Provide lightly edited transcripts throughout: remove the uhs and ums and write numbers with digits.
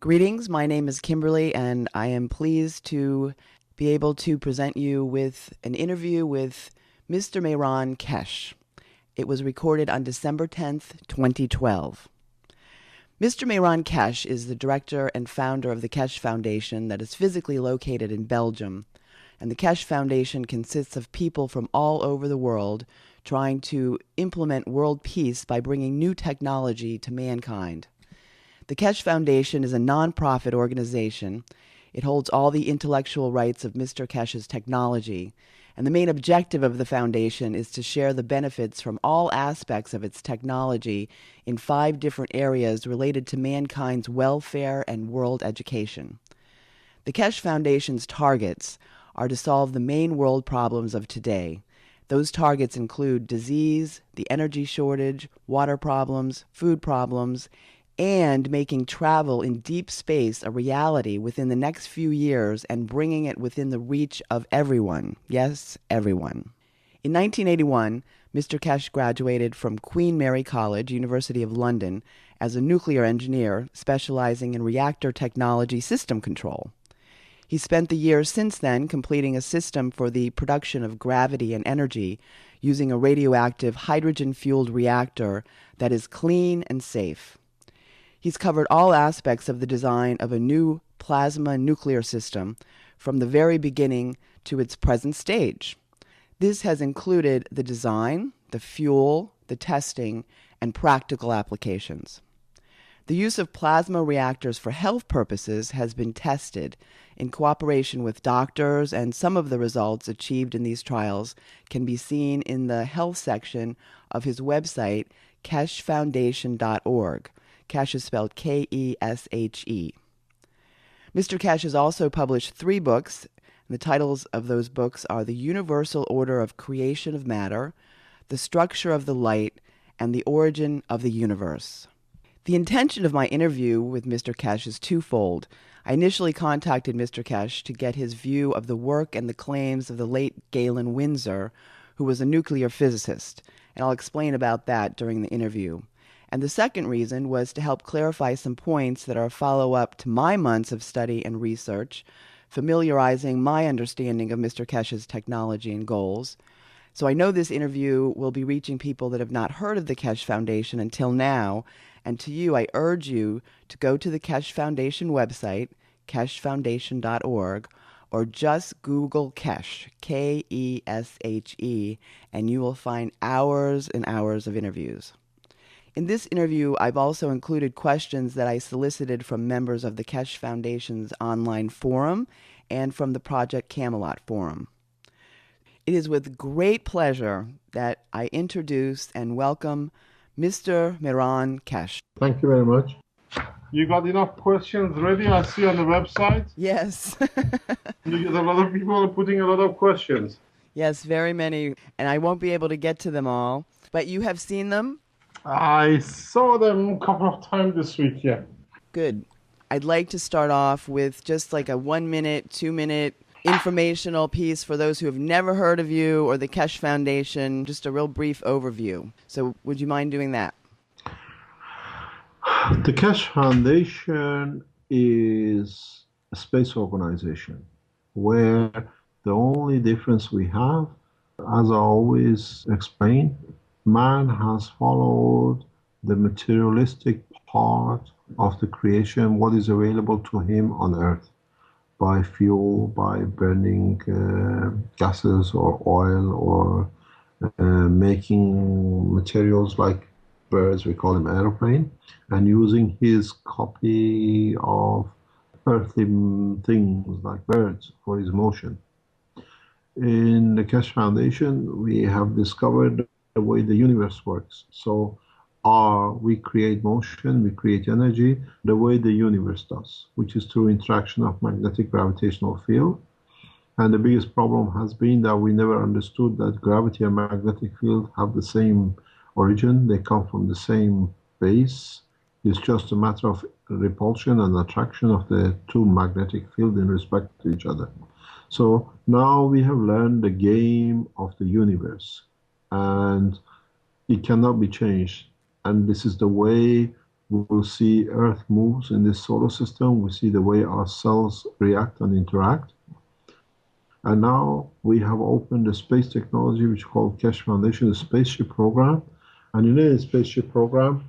Greetings, my name is Kimberly, and I am pleased to be able to present you with an interview with Mr. Mehran Keshe. It was recorded on December 10th, 2012. Mr. Mehran Keshe is the director and founder of the Keshe Foundation that is physically located in Belgium. And the Keshe Foundation consists of people from all over the world trying to implement world peace by bringing new technology to mankind. The Keshe Foundation is a nonprofit organization. It holds all the intellectual rights of Mr. Keshe's technology, and the main objective of the foundation is to share the benefits from all aspects of its technology in 5 different areas related to mankind's welfare and world education. The Keshe Foundation's targets are to solve the main world problems of today. Those targets include disease, the energy shortage, water problems, food problems, and making travel in deep space a reality within the next few years and bringing it within the reach of everyone. Yes, everyone. In 1981, Mr. Keshe graduated from Queen Mary College, University of London, as a nuclear engineer specializing in reactor technology system control. He spent the years since then completing a system for the production of gravity and energy using a radioactive hydrogen-fueled reactor that is clean and safe. He's covered all aspects of the design of a new plasma nuclear system from the very beginning to its present stage. This has included the design, the fuel, the testing, and practical applications. The use of plasma reactors for health purposes has been tested in cooperation with doctors, and some of the results achieved in these trials can be seen in the health section of his website, keshefoundation.org. Keshe is spelled Keshe. Mr. Keshe has also published 3 books. And the titles of those books are The Universal Order of Creation of Matter, The Structure of the Light, and The Origin of the Universe. The intention of my interview with Mr. Keshe is twofold. I initially contacted Mr. Keshe to get his view of the work and the claims of the late Galen Winsor, who was a nuclear physicist, and I'll explain about that during the interview. And the second reason was to help clarify some points that are a follow-up to my months of study and research, familiarizing my understanding of Mr. Keshe's technology and goals. So I know this interview will be reaching people that have not heard of the Keshe Foundation until now, and to you, I urge you to go to the Keshe Foundation website, keshefoundation.org, or just Google Keshe, Keshe, and you will find hours and hours of interviews. In this interview, I've also included questions that I solicited from members of the Keshe Foundation's online forum and from the Project Camelot forum. It is with great pleasure that I introduce and welcome Mr. Mehran Keshe. Thank you very much. You got enough questions ready, I see on the website? Yes. You get a lot of people putting a lot of questions. Yes, very many, and I won't be able to get to them all, but you have seen them? I saw them a couple of times this week, yeah. Good. I'd like to start off with just like a 1-minute, 2-minute informational piece for those who have never heard of you or the Keshe Foundation, just a real brief overview. So would you mind doing that? The Keshe Foundation is a space organization where the only difference we have, as I always explain, man has followed the materialistic part of the creation, what is available to him on Earth, by fuel, by burning gases or oil, or making materials like birds, we call them airplane, and using his copy of earthly things like birds for his motion. In the Keshe Foundation, we have discovered the way the universe works. So we create motion, we create energy the way the universe does, which is through interaction of magnetic gravitational field. And the biggest problem has been that we never understood that gravity and magnetic field have the same origin. They come from the same base. It's just a matter of repulsion and attraction of the two magnetic fields in respect to each other. So now we have learned the game of the universe, and it cannot be changed. And this is the way we'll see Earth moves in this solar system. We see the way our cells react and interact. And now we have opened a space technology which is called Keshe Foundation, the spaceship program. And in the spaceship program,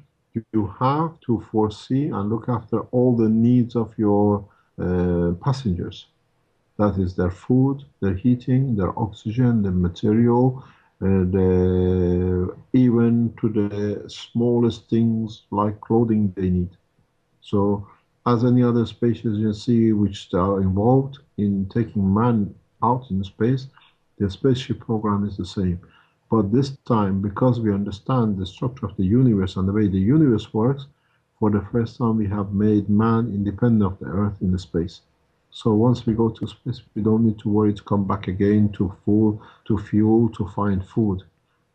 you have to foresee and look after all the needs of your passengers. That is their food, their heating, their oxygen, their material, even to the smallest things like clothing they need. So, as any other space agency which are involved in taking man out in space, the spaceship program is the same. But this time, because we understand the structure of the universe and the way the universe works, for the first time we have made man independent of the Earth in the space. So once we go to space, we don't need to worry to come back again to fuel, to find food.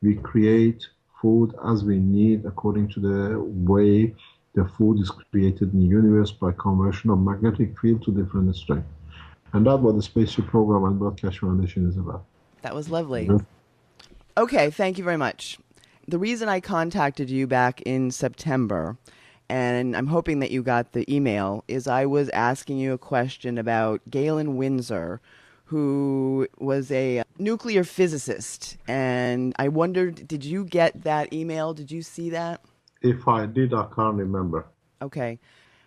We create food as we need according to the way the food is created in the universe by conversion of magnetic field to different strength. And that's what the spaceship program and what Keshe Foundation is about. That was lovely. Okay, thank you very much. The reason I contacted you back in September, and I'm hoping that you got the email, is I was asking you a question about Galen Winsor, who was a nuclear physicist. And I wondered, did you get that email? Did you see that? If I did, I can't remember. Okay.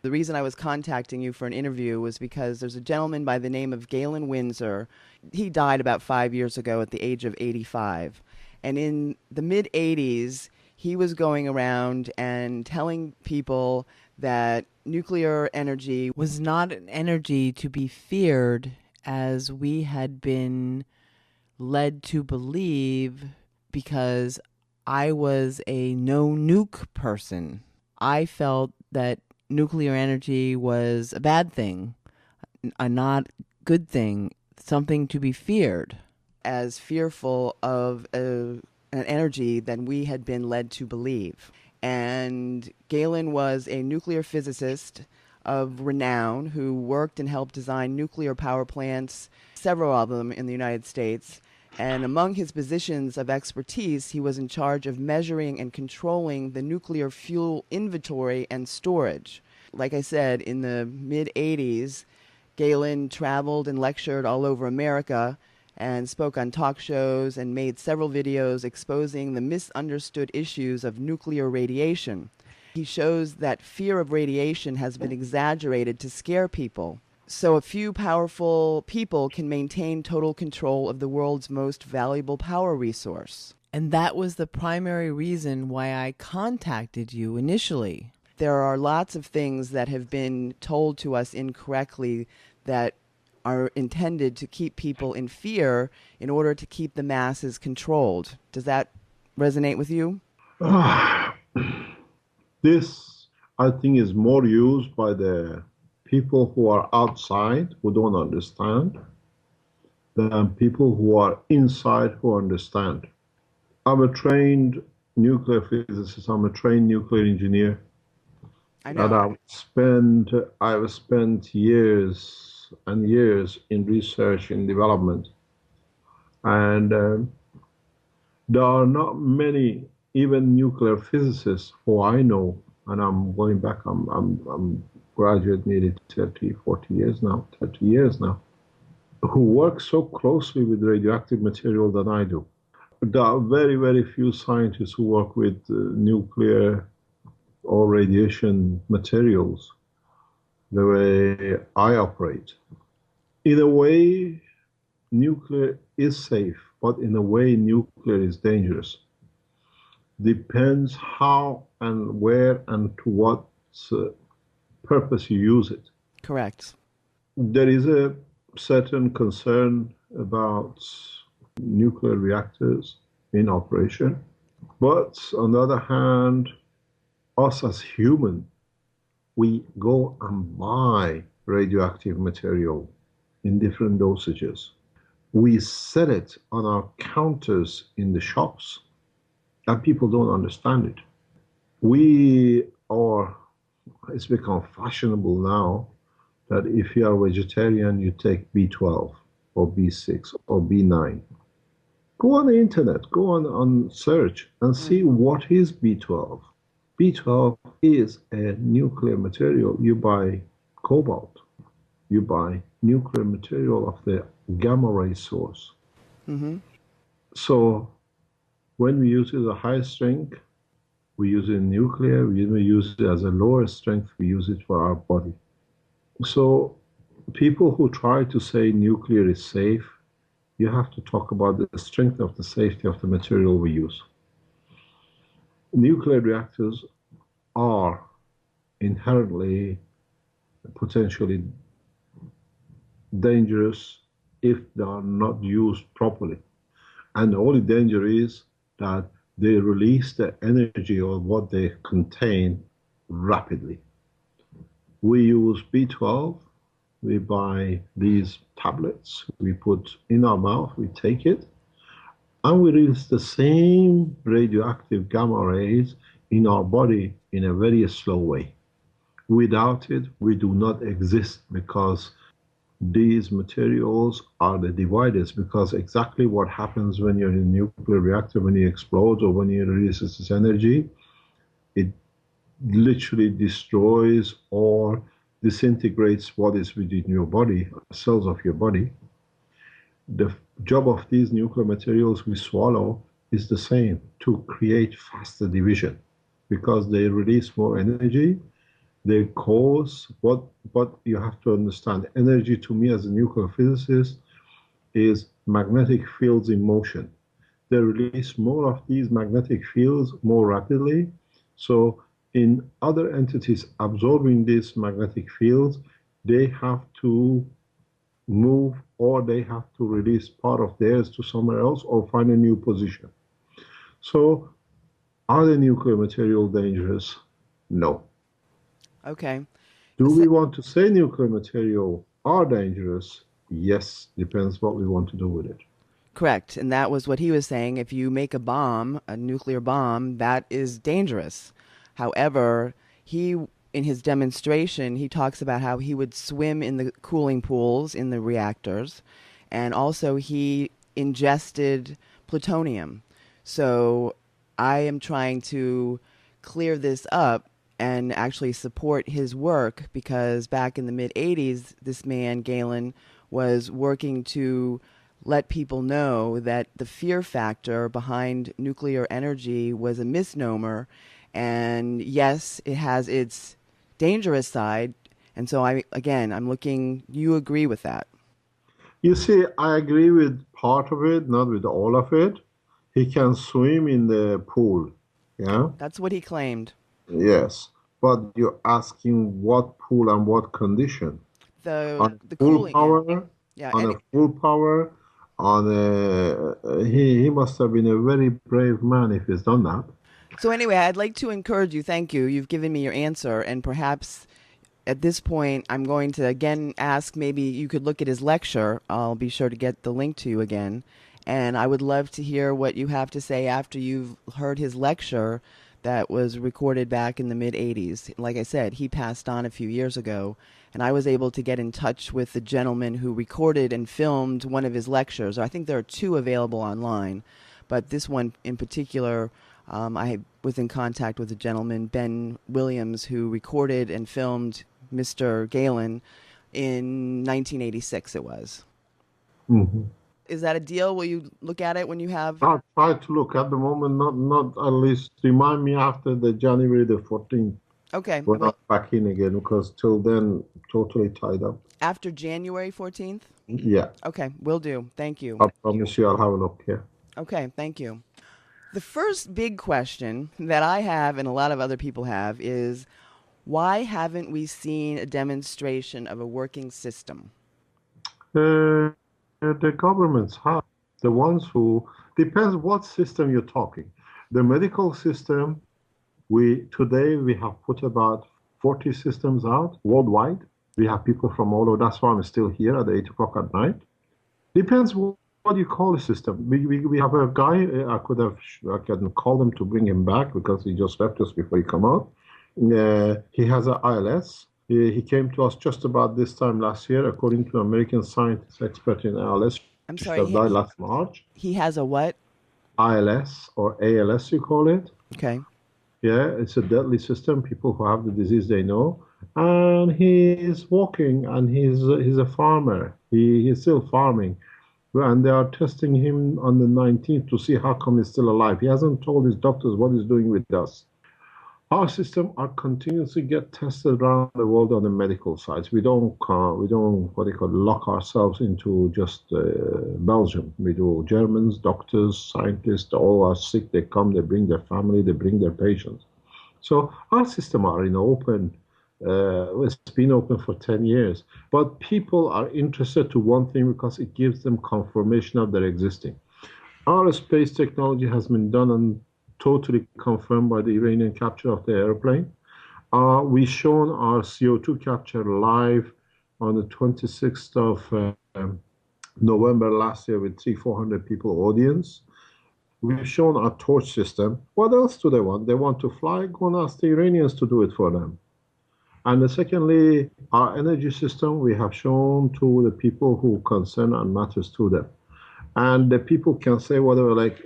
The reason I was contacting you for an interview was because there's a gentleman by the name of Galen Winsor. He died about 5 years ago at the age of 85. And in the mid-'80s, he was going around and telling people that nuclear energy was not an energy to be feared, as we had been led to believe, because I was a no-nuke person. I felt that nuclear energy was a bad thing, a not good thing, something to be feared, as fearful of an energy than we had been led to believe. And Galen was a nuclear physicist of renown who worked and helped design nuclear power plants, several of them in the United States. And among his positions of expertise, he was in charge of measuring and controlling the nuclear fuel inventory and storage. Like I said, in the mid-'80s, Galen traveled and lectured all over America and spoke on talk shows and made several videos exposing the misunderstood issues of nuclear radiation. He shows that fear of radiation has been exaggerated to scare people. So a few powerful people can maintain total control of the world's most valuable power resource. And that was the primary reason why I contacted you initially. There are lots of things that have been told to us incorrectly that are intended to keep people in fear in order to keep the masses controlled. Does that resonate with you? This, I think, is more used by the people who are outside, who don't understand, than people who are inside who understand. I'm a trained nuclear physicist. I'm a trained nuclear engineer. I know. And I've spent years and years in research and development. And there are not many, even nuclear physicists who I know, and I'm going back, I'm graduate nearly 30 years now, who work so closely with radioactive material than I do. There are very, very few scientists who work with nuclear or radiation materials the way I operate. In a way, nuclear is safe, but in a way, nuclear is dangerous. Depends how and where and to what purpose you use it. Correct. There is a certain concern about nuclear reactors in operation, but on the other hand, us as human, we go and buy radioactive material in different dosages. We sell it on our counters in the shops, and people don't understand it. It's become fashionable now that if you are vegetarian, you take B12 or B6 or B9. Go on the internet, go on search and see what is B12. B12 is a nuclear material. You buy cobalt, you buy nuclear material of the gamma ray source. Mm-hmm. So when we use it as a high strength, we use it in nuclear. When we use it as a lower strength, we use it for our body. So people who try to say nuclear is safe, you have to talk about the strength of the safety of the material we use. Nuclear reactors are inherently potentially dangerous if they are not used properly. And the only danger is that they release the energy of what they contain rapidly. We use B12, we buy these tablets, we put in our mouth, we take it, and we release the same radioactive gamma rays in our body in a very slow way. Without it, we do not exist because these materials are the dividers, because exactly what happens when you're in a nuclear reactor, when it explodes or when it releases this energy, it literally destroys or disintegrates what is within your body, cells of your body. The job of these nuclear materials we swallow is the same, to create faster division, because they release more energy. They cause what you have to understand. Energy to me as a nuclear physicist is magnetic fields in motion. They release more of these magnetic fields more rapidly. So in other entities absorbing these magnetic fields, they have to move or they have to release part of theirs to somewhere else or find a new position. So are the nuclear material dangerous? No. Okay. Do So, we want to say nuclear material are dangerous? Yes, depends what we want to do with it. correct. And that was what he was saying. If you make a bomb, a nuclear bomb, that is dangerous. However, in his demonstration, he talks about how he would swim in the cooling pools in the reactors. And also, he ingested plutonium. So I am trying to clear this up and actually support his work because back in the mid 80s, this man, Galen, was working to let people know that the fear factor behind nuclear energy was a misnomer. And yes, it has its dangerous side. And so I'm looking, you agree with that. You see, I agree with part of it, not with all of it. He can swim in the pool. Yeah. That's what he claimed. Yes. But you're asking what pool and what condition? The On the full cooling, yeah. power, Yeah, on a any full power, on a, he must have been a very brave man if he's done that. So anyway, I'd like to encourage you. Thank you. You've given me your answer, and perhaps at this point, I'm going to again ask maybe you could look at his lecture. I'll be sure to get the link to you again. And I would love to hear what you have to say after you've heard his lecture that was recorded back in the mid 80s. Like I said, he passed on a few years ago, and I was able to get in touch with the gentleman who recorded and filmed one of his lectures. I think there are two available online, but this one in particular, I was in contact with a gentleman, Ben Williams, who recorded and filmed Mr. Galen in 1986 it was. Mhm. Is that a deal? Will you look at it when you have? I'll try to look at the moment, not at least remind me after the January the 14th Okay. when I'm Well, back in again because till then totally tied up. after January 14th? Yeah, Okay, will do. Thank you. I promise you I'll have a look here. Okay, thank you. The first big question that I have and a lot of other people have is why haven't we seen a demonstration of a working system? Uh, the governments have the ones who depends what system you're talking. The medical system, we today we have put about 40 systems out worldwide. We have people from all over. That's why I'm still here at 8 o'clock at night. Depends what you call a system. We have a guy. I can call him to bring him back because he just left us before he come out. He has an ILS. He came to us just about this time last year, according to American scientist expert in ILS. I'm She sorry, died last March. he has a what? ILS or ALS, you call it. Okay. Yeah, it's a deadly system. People who have the disease, they know. And he's walking, and he's a farmer. He's still farming. And they are testing him on the 19th to see how come he's still alive. He hasn't told his doctors what he's doing with us. Our system are continuously get tested around the world on the medical sides. We don't what they call lock ourselves into just Belgium. We do Germans, doctors, scientists, all are sick. They come, they bring their family, they bring their patients. So our system are in open. It's been open for 10 years, but people are interested to one thing because it gives them confirmation of their existing. Our space technology has been done and totally confirmed by the Iranian capture of the airplane. We shown our CO2 capture live on the 26th of November last year with 400 people audience. We've shown our torch system. What else do they want? They want to fly? Go and ask the Iranians to do it for them. And secondly, our energy system we have shown to the people who concern and matters to them. And the people can say whatever, like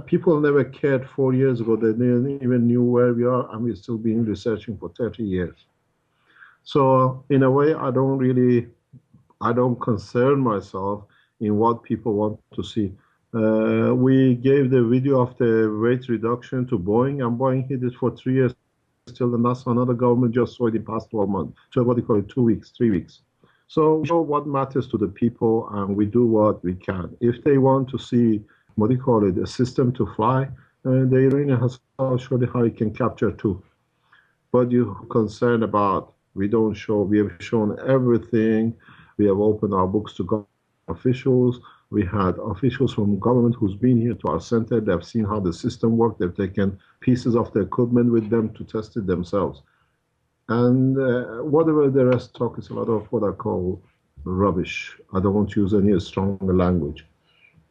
people never cared 4 years ago. They didn't even knew where we are, and we're still being researching for 30 years. So in a way, I don't concern myself in what people want to see. We gave the video of the weight reduction to Boeing, and Boeing hid it for 3 years till the NASA, another government just saw it in the past 12 months. So what do you call it, 2 weeks, 3 weeks. So we show what matters to the people, and we do what we can. If they want to see, what do you call it, a system to fly, the Iranian has shown how it can capture too. But you're concerned about, we don't show, we have shown everything. We have opened our books to government officials. We had officials from government who's been here to our center. They've seen how the system works. They've taken pieces of the equipment with them to test it themselves. And whatever the rest talk is a lot of what I call rubbish. I don't want to use any stronger language.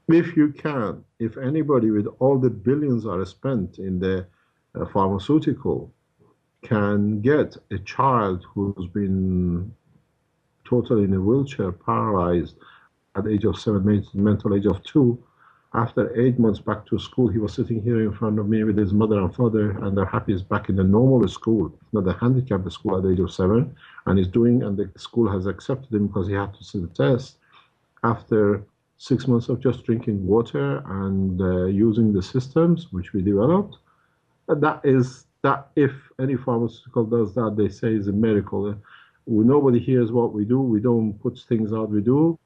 If you can, if anybody with all the billions are spent in the pharmaceutical can get a child who's been totally in a wheelchair, paralyzed at the age of 7, mental age of 2, after 8 months back to school, he was sitting here in front of me with his mother and father, and they're happy he's back in the normal school, not the handicapped school at the age of 7, and the school has accepted him because he had to see the test. After 6 months of just drinking water and using the systems which we developed, that if any pharmaceutical does that, they say is a miracle. Nobody hears what we do. We don't put things out we do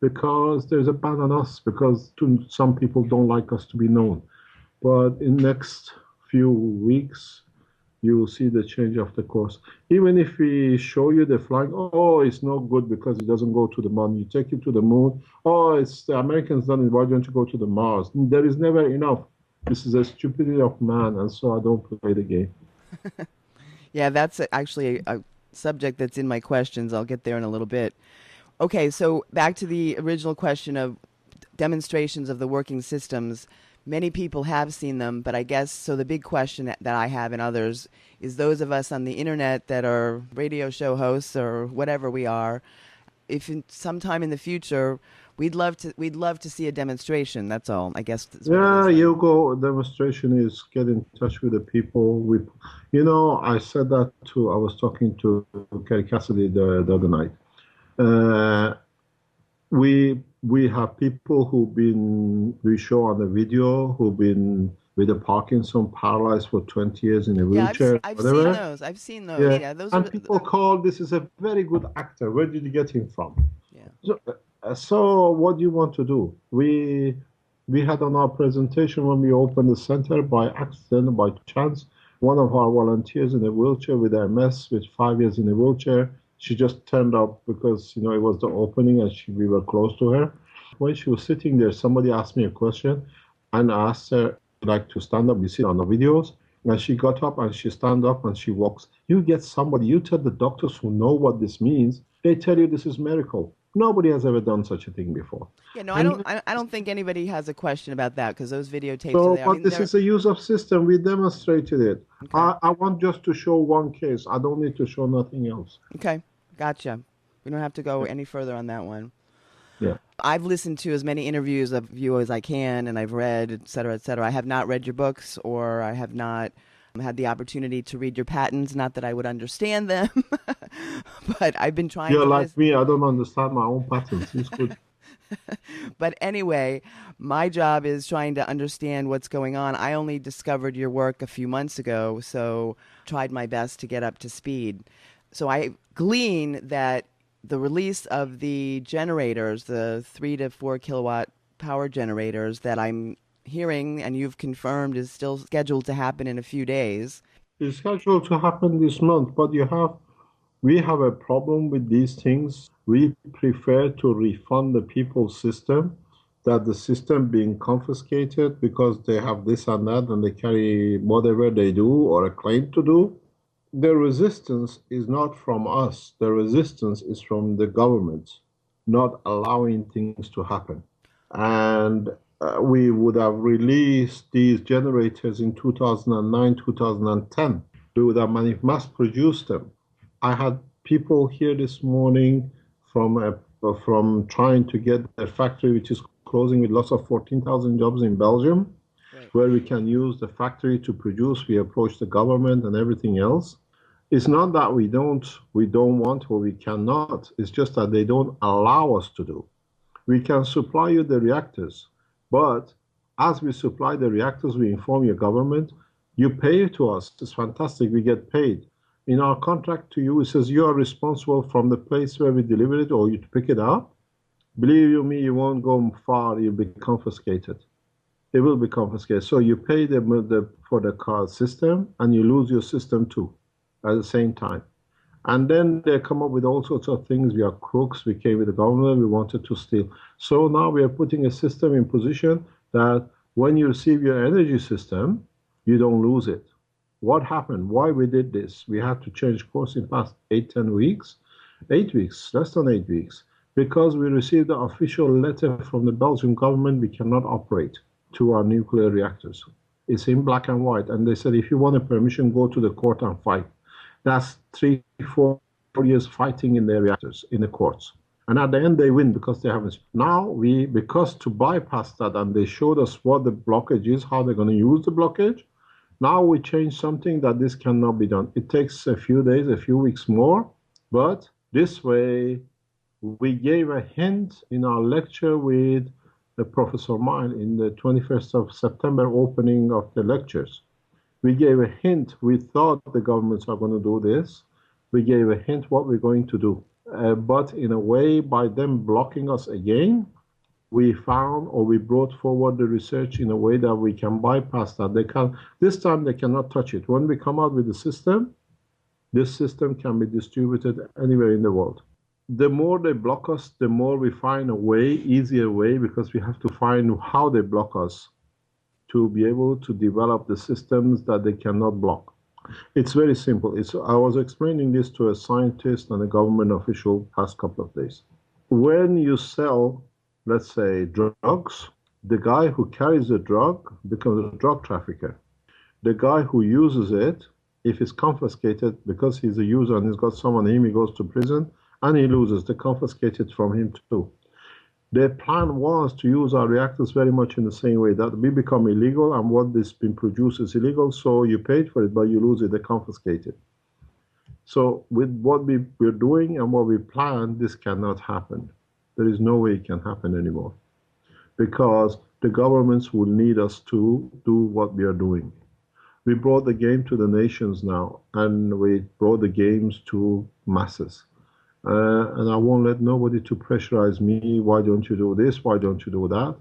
because there's a ban on us, because some people don't like us to be known. But in next few weeks, you will see the change of the course. Even if we show you the flying, oh, it's no good because it doesn't go to the moon. You take it to the moon, oh, it's the Americans done it. Why don't you go to the Mars? There is never enough. This is a stupidity of man, and so I don't play the game. Yeah, that's actually a subject that's in my questions. I'll get there in a little bit. Okay, so back to the original question of demonstrations of the working systems. Many people have seen them, but I guess, so the big question that I have and others is those of us on the internet that are radio show hosts or whatever we are, if sometime in the future, we'd love to see a demonstration. That's all, I guess. That's what Yeah, it is. you go. Demonstration is get in touch with the people. I said that I was talking to Kerry Cassidy the other night. Uh, we have people we show on the video who've been with a Parkinson, paralyzed for 20 years in a Yeah, wheelchair, I've seen whatever. those. I've seen those. Yeah, Yeah, those are and people call this is a very good actor. Where did you get him from? yeah. So what do you want to do? We had on our presentation when we opened the center by accident, by chance, one of our volunteers in a wheelchair with MS, with 5 years in a wheelchair. She just turned up because it was the opening and we were close to her. When she was sitting there, somebody asked me a question and I asked her like to stand up. You see on the videos. And she got up and she stand up and she walks. You tell the doctors who know what this means, they tell you this is miracle. Nobody has ever done such a thing before. Yeah, no, I don't. And I don't think anybody has a question about that because those videotapes are so, there. I but mean, this they're is a use of system. We demonstrated it. okay. I want just to show one case. I don't need to show nothing else. Okay, gotcha. We don't have to go any further on that one. Yeah. I've listened to as many interviews of you as I can, and I've read, et cetera, et cetera. I have not read your books, or I have not I had the opportunity to read your patents, not that I would understand them, but I've been trying You're to like listen. me, I don't understand my own patterns. It's good. But anyway, my job is trying to understand what's going on. I only discovered your work a few months ago, so tried my best to get up to speed. So I glean that the release of the generators, the 3 to 4 kilowatt power generators that I'm hearing and you've confirmed is still scheduled to happen in a few days. It's scheduled to happen this month, but we have a problem with these things. We prefer to refund the people's system, that the system being confiscated because they have this and that and they carry whatever they do or a claim to do. The resistance is not from us. The resistance is from the government not allowing things to happen. And we would have released these generators in 2009, 2010. We would have mass produced them. I had people here this morning from trying to get a factory which is closing with lots of 14,000 jobs in Belgium, Right. where we can use the factory to produce. We approach the government and everything else. It's not that we don't want or we cannot. It's just that they don't allow us to do. We can supply you the reactors, but as we supply the reactors, we inform your government, you pay to us. It's fantastic. We get paid. In our contract to you, it says you are responsible from the place where we deliver it or you to pick it up. Believe you me, you won't go far. You'll be confiscated. It will be confiscated. So you pay for the car system and you lose your system too at the same time. And then they come up with all sorts of things. We are crooks. We came with the government. We wanted to steal. So now we are putting a system in position that when you receive your energy system, you don't lose it. What happened? Why we did this? We had to change course in past 10 weeks. 8 weeks, less than 8 weeks, because we received the official letter from the Belgian government we cannot operate to our nuclear reactors. It's in black and white. And they said, if you want a permission, go to the court and fight. That's 3-4 years fighting in their reactors, in the courts. And at the end, they win because they haven't. Now, because to bypass that, and they showed us what the blockage is, how they're going to use the blockage, now we change something that this cannot be done. It takes a few days, a few weeks more, but this way, we gave a hint in our lecture with Professor Mile in the 21st of September opening of the lectures. We gave a hint. We thought the governments are going to do this. We gave a hint what we're going to do. But in a way, by them blocking us again, we found or we brought forward the research in a way that we can bypass that. This time they cannot touch it. When we come out with the system, this system can be distributed anywhere in the world. The more they block us, the more we find a way, easier way, because we have to find how they block us to be able to develop the systems that they cannot block. It's very simple. I was explaining this to a scientist and a government official past couple of days. When you sell, let's say, drugs, the guy who carries the drug becomes a drug trafficker. The guy who uses it, if it's confiscated because he's a user and he's got someone on him, he goes to prison and he loses. They confiscate it from him too. Their plan was to use our reactors very much in the same way, that we become illegal and what is being produced is illegal, so you paid for it, but you lose it, they confiscate it. So with what we're doing and what we plan, this cannot happen. There is no way it can happen anymore because the governments will need us to do what we are doing. We brought the game to the nations now, and we brought the games to masses. And I won't let nobody to pressurize me. Why don't you do this? Why don't you do that?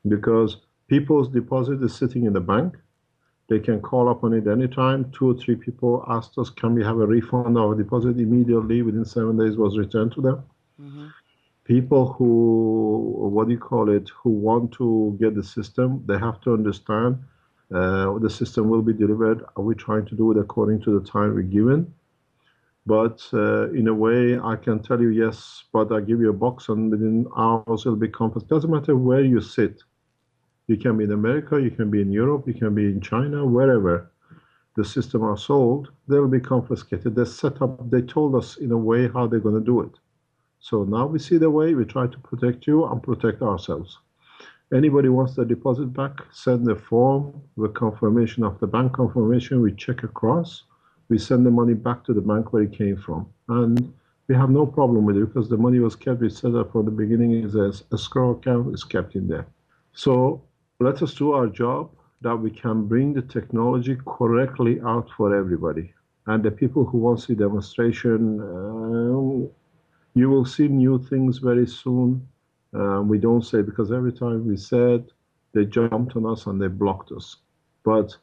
Because people's deposit is sitting in the bank. They can call up on it anytime. 2 or 3 people asked us, can we have a refund of our deposit immediately? Within 7 days was returned to them. Mm-hmm. People who, who want to get the system, they have to understand the system will be delivered. Are we trying to do it according to the time we're given? But in a way, I can tell you, yes, but I give you a box and within hours it'll be confiscated. Doesn't matter where you sit. You can be in America, you can be in Europe, you can be in China, wherever the system are sold, they'll be confiscated. They're set up, they told us in a way how they're going to do it. So now we see the way, we try to protect you and protect ourselves. Anybody wants the deposit back, send the form with confirmation of the bank confirmation. We check across. We send the money back to the bank where it came from. And we have no problem with it because the money was kept. We set up from the beginning as a escrow account is kept in there. So let us do our job that we can bring the technology correctly out for everybody. And the people who want to see demonstration, you will see new things very soon. We don't say because every time we said, they jumped on us and they blocked us. But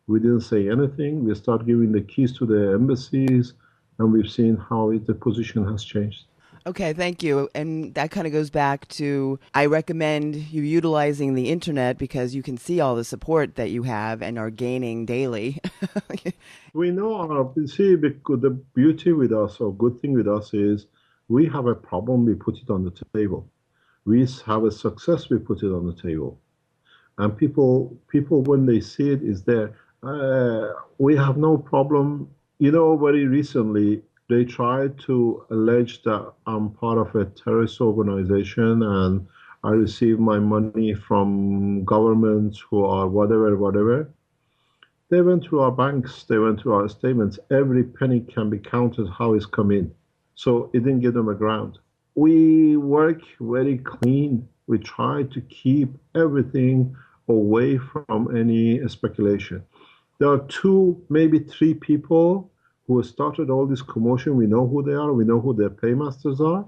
we didn't say anything. We start giving the keys to the embassies, and we've seen how the position has changed. Okay, thank you. And that kind of goes back to I recommend you utilizing the internet because you can see all the support that you have and are gaining daily. We know see, the beauty with us or good thing with us is we have a problem, we put it on the table. We have a success, we put it on the table. And people when they see it is there. We have no problem. You know, very recently they tried to allege that I'm part of a terrorist organization and I receive my money from governments who are whatever, whatever. They went through our banks, they went through our statements. Every penny can be counted how it's come in. So it didn't give them a ground. We work very clean. We try to keep everything away from any speculation. There are two, maybe three people who started all this commotion. We know who they are. We know who their paymasters are.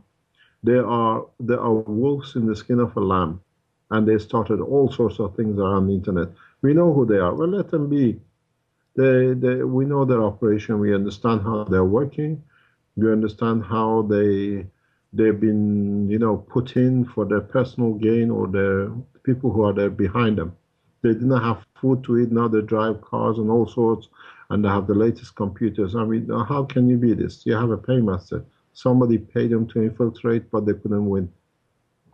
They are wolves in the skin of a lamb, and they started all sorts of things around the internet. We know who they are. Well, let them be. We know their operation. We understand how they're working. We understand how they've been, put in for their personal gain or their people who are there behind them. They didn't have food to eat. Now they drive cars and all sorts, and they have the latest computers. I mean, how can you be this? You have a paymaster. Somebody paid them to infiltrate, but they couldn't win.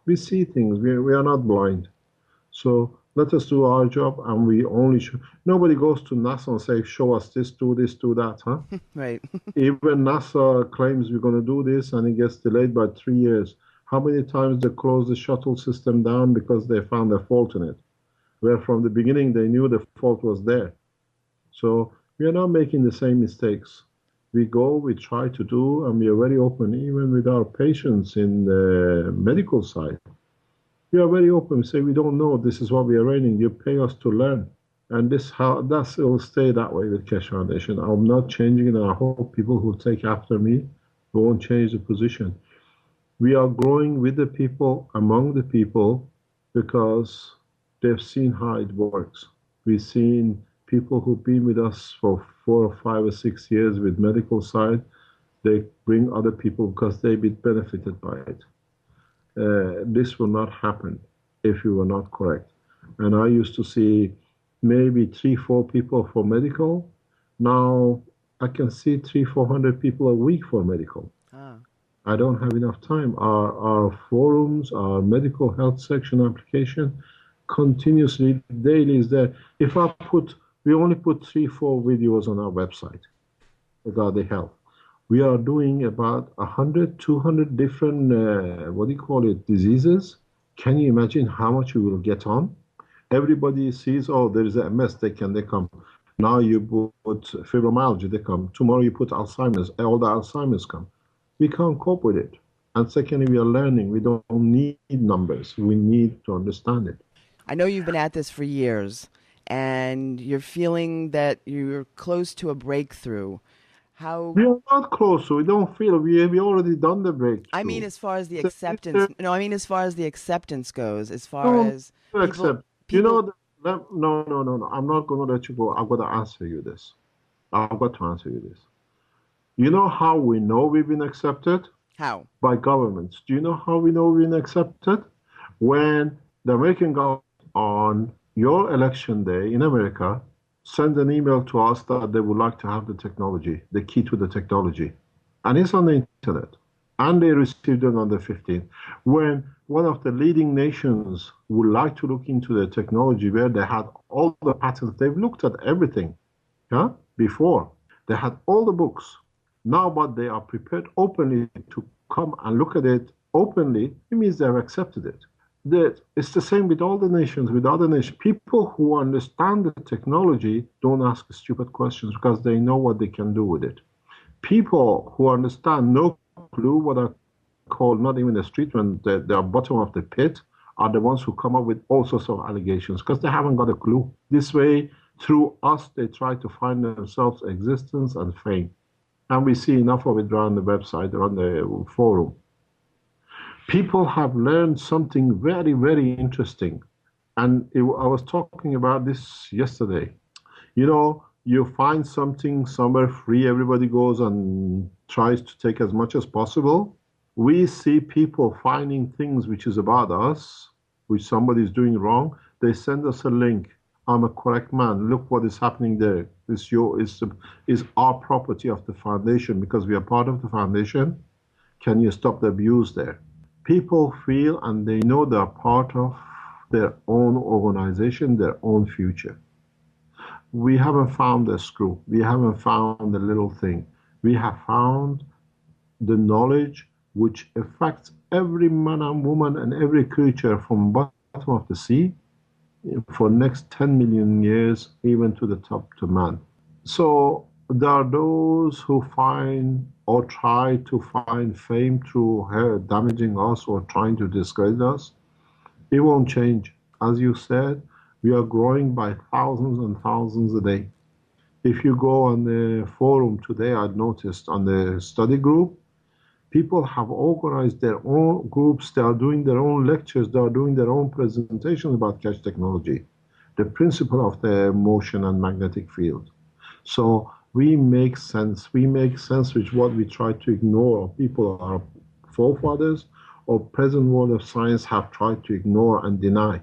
We see things. We are not blind. So let us do our job, and we only show. Nobody goes to NASA and say, "Show us this, do that," huh? Right. Even NASA claims we're going to do this, and it gets delayed by 3 years. How many times they closed the shuttle system down because they found a fault in it, where from the beginning they knew the fault was there. So we are not making the same mistakes. We go, we try to do, and we are very open, even with our patients in the medical side. We are very open. We say, we don't know. This is what we are learning. You pay us to learn. And it will stay that way with Keshe Foundation. I'm not changing it, and I hope people who take after me won't change the position. We are growing with the people, among the people, because they've seen how it works. We've seen people who've been with us for 4 or 5 or 6 years with medical side. They bring other people because they've been benefited by it. This will not happen if you were not correct. And I used to see maybe 3-4 people for medical. Now I can see 300-400 people a week for medical. Ah. I don't have enough time. Our forums, our medical health section application, continuously, daily is there. We only put 3-4 videos on our website about the health. We are doing about 100-200 different, diseases. Can you imagine how much we will get on? Everybody sees, oh, there is a MS, they come. Now you put fibromyalgia, they come. Tomorrow you put Alzheimer's, all the Alzheimer's come. We can't cope with it. And secondly, we are learning. We don't need numbers. We need to understand it. I know you've been at this for years, and you're feeling that you're close to a breakthrough. We are not close, so we don't feel we already done the breakthrough. I mean, as far as the acceptance. No, I mean as far as the acceptance goes. As far as accept. No. I'm not going to let you go. I've got to answer you this. I've got to answer you this. You know how we know we've been accepted? How? By governments. Do you know how we know we've been accepted? When the American government on your election day in America send an email to us that they would like to have the technology, the key to the technology. And it's on the internet. And they received it on the 15th. When one of the leading nations would like to look into the technology where they had all the patents, they've looked at everything before. They had all the books. Now, but they are prepared openly to come and look at it openly, it means they've accepted it. it's the same with all the nations, with other nations. People who understand the technology don't ask stupid questions because they know what they can do with it. People who understand no clue what I call not even the street when they're bottom of the pit are the ones who come up with all sorts of allegations because they haven't got a clue. This way, through us, they try to find themselves existence and fame. And we see enough of it around the website, around the forum. People have learned something very, very interesting. And I was talking about this yesterday. You find something somewhere free, everybody goes and tries to take as much as possible. We see people finding things which is about us, which somebody is doing wrong. They send us a link. I'm a correct man. Look what is happening there. Is our property of the foundation because we are part of the foundation. Can you stop the abuse there? People feel and they know they're part of their own organization, their own future. We haven't found a screw. We haven't found a little thing. We have found the knowledge which affects every man and woman and every creature from bottom of the sea for next 10 million years, even to the top to man. So there are those who find or try to find fame through damaging us or trying to discredit us. It won't change. As you said, we are growing by thousands and thousands a day. If you go on the forum today, I noticed on the study group, people have organized their own groups. They are doing their own lectures. They are doing their own presentations about Keshe technology, the principle of the motion and magnetic field. So we make sense. We make sense with what we try to ignore. People, our forefathers or present world of science have tried to ignore and deny.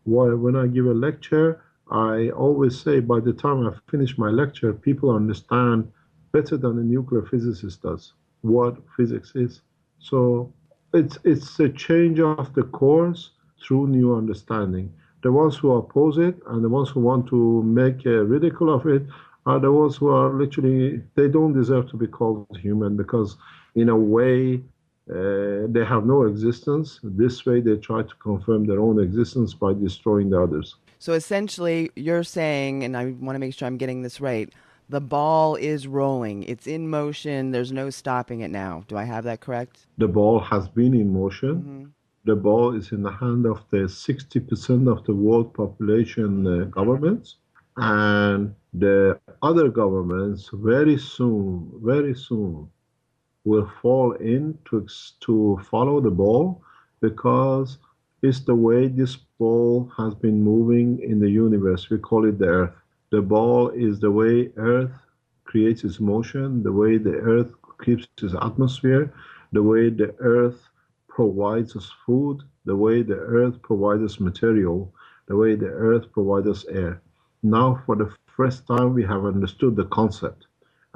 When I give a lecture, I always say by the time I finish my lecture, people understand better than a nuclear physicist does what physics is. So it's a change of the course through new understanding. The ones who oppose it and the ones who want to make a ridicule of it are the ones who are literally, they don't deserve to be called human because in a way, they have no existence. This way, they try to confirm their own existence by destroying the others. So essentially, you're saying, and I want to make sure I'm getting this right, the ball is rolling. It's in motion. There's no stopping it now. Do I have that correct? The ball has been in motion. Mm-hmm. The ball is in the hand of the 60% of the world population governments. And the other governments very soon, will fall in to follow the ball because it's the way this ball has been moving in the universe. We call it the Earth. The ball is the way Earth creates its motion, the way the Earth keeps its atmosphere, the way the Earth provides us food, the way the Earth provides us material, the way the Earth provides us air. Now, for the first time, we have understood the concept.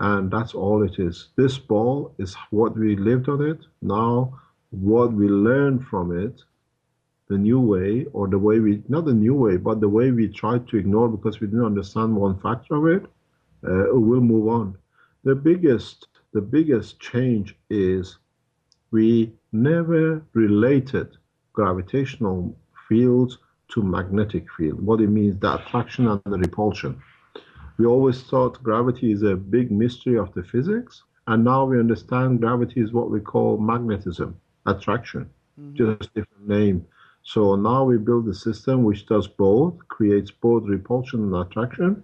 And that's all it is. This ball is what we lived on it. Now, what we learned from it, the new way, or the way we, not the new way, but the way we tried to ignore because we didn't understand one factor of it, we'll move on. The biggest change is we never related gravitational fields to magnetic field. What it means, the attraction and the repulsion. We always thought gravity is a big mystery of the physics, and now we understand gravity is what we call magnetism, attraction, just different name. So now we build a system which does both, creates both repulsion and attraction,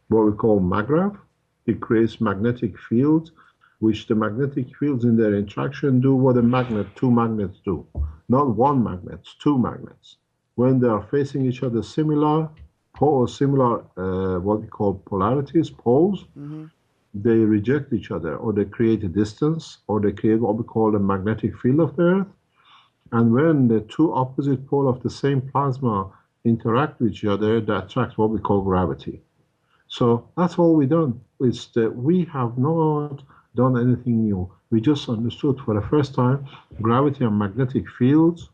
what we call maggrav. It creates magnetic fields, which the magnetic fields in their interaction do what two magnets do. Not one magnet, two magnets. When they are facing each other similar, what we call polarities, poles, they reject each other, or they create a distance, or they create what we call the magnetic field of the Earth. And when the two opposite poles of the same plasma interact with each other, they attract what we call gravity. So that's all we've done. It's that we have not done anything new. We just understood for the first time gravity and magnetic fields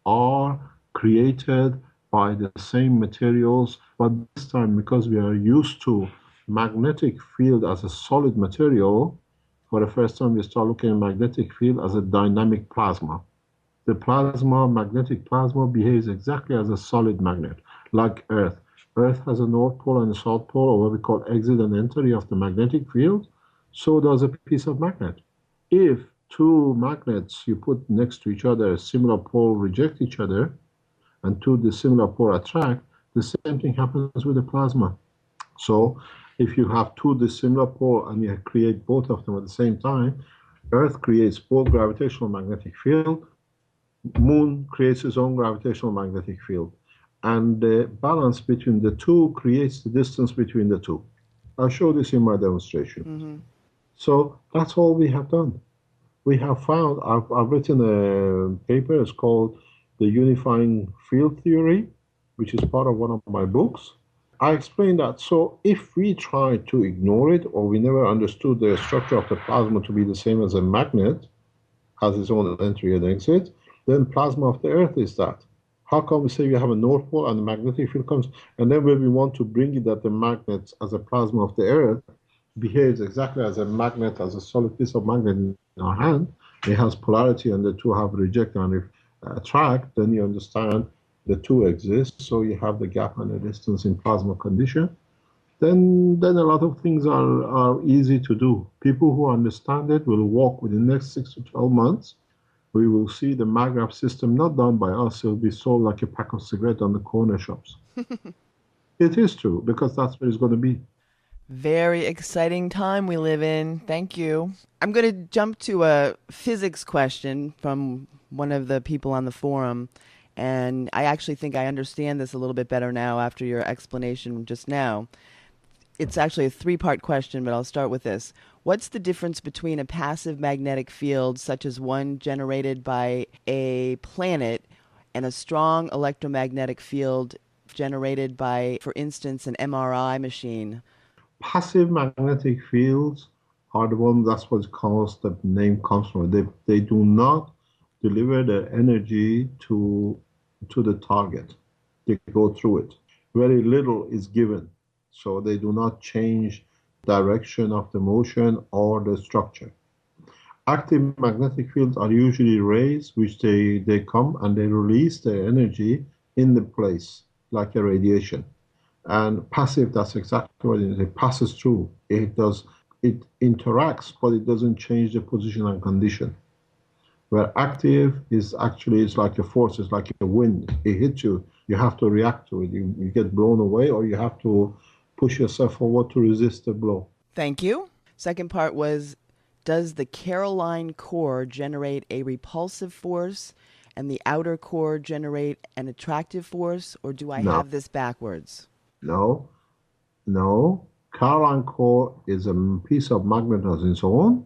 are created by the same materials, but this time because we are used to magnetic field as a solid material, for the first time we start looking at magnetic field as a dynamic plasma. The plasma, magnetic plasma, behaves exactly as a solid magnet, like Earth. Earth has a north pole and a south pole, or what we call exit and entry of the magnetic field. So does a piece of magnet. If two magnets you put next to each other, a similar pole reject each other, and two dissimilar pole attract, the same thing happens with the plasma. So if you have two dissimilar poles and you create both of them at the same time, Earth creates both gravitational magnetic field, Moon creates its own gravitational magnetic field. And the balance between the two creates the distance between the two. I'll show this in my demonstration. Mm-hmm. So that's all we have done. We have found, I've written a paper, it's called The Unifying Field Theory, which is part of one of my books. I explained that, so if we try to ignore it, or we never understood the structure of the plasma to be the same as a magnet, has its own entry and exit, then plasma of the Earth is that. How come we say we have a north pole and the magnetic field comes, and then when we want to bring it that the magnet as a plasma of the Earth behaves exactly as a magnet, as a solid piece of magnet in our hand, it has polarity and the two have reject and attract, then you understand the two exist, so you have the gap and the distance in plasma condition. Then a lot of things are easy to do. People who understand it will walk within the next 6 to 12 months. We will see the MagRap system not done by us. It will be sold like a pack of cigarettes on the corner shops. It is true, because that's what it's going to be. Very exciting time we live in. Thank you. I'm going to jump to a physics question from one of the people on the forum. And I actually think I understand this a little bit better now after your explanation just now. It's actually a three-part question, but I'll start with this. What's the difference between a passive magnetic field, such as one generated by a planet, and a strong electromagnetic field generated by, for instance, an MRI machine? Passive magnetic fields are the ones, that's what the name comes from. They do not deliver the energy to the target. They go through it. Very little is given. So they do not change direction of the motion or the structure. Active magnetic fields are usually rays, which they come and they release their energy in the place, like a radiation. And passive, that's exactly what it is. It passes through. It interacts, but it doesn't change the position and condition. Where active is actually, it's like a force, it's like a wind. It hits you, you have to react to it. You get blown away, or you have to push yourself forward to resist the blow. Thank you. Second part was, does the Caroline core generate a repulsive force and the outer core generate an attractive force, or do I have this backwards? No. Caroline core is a piece of magnet on its own.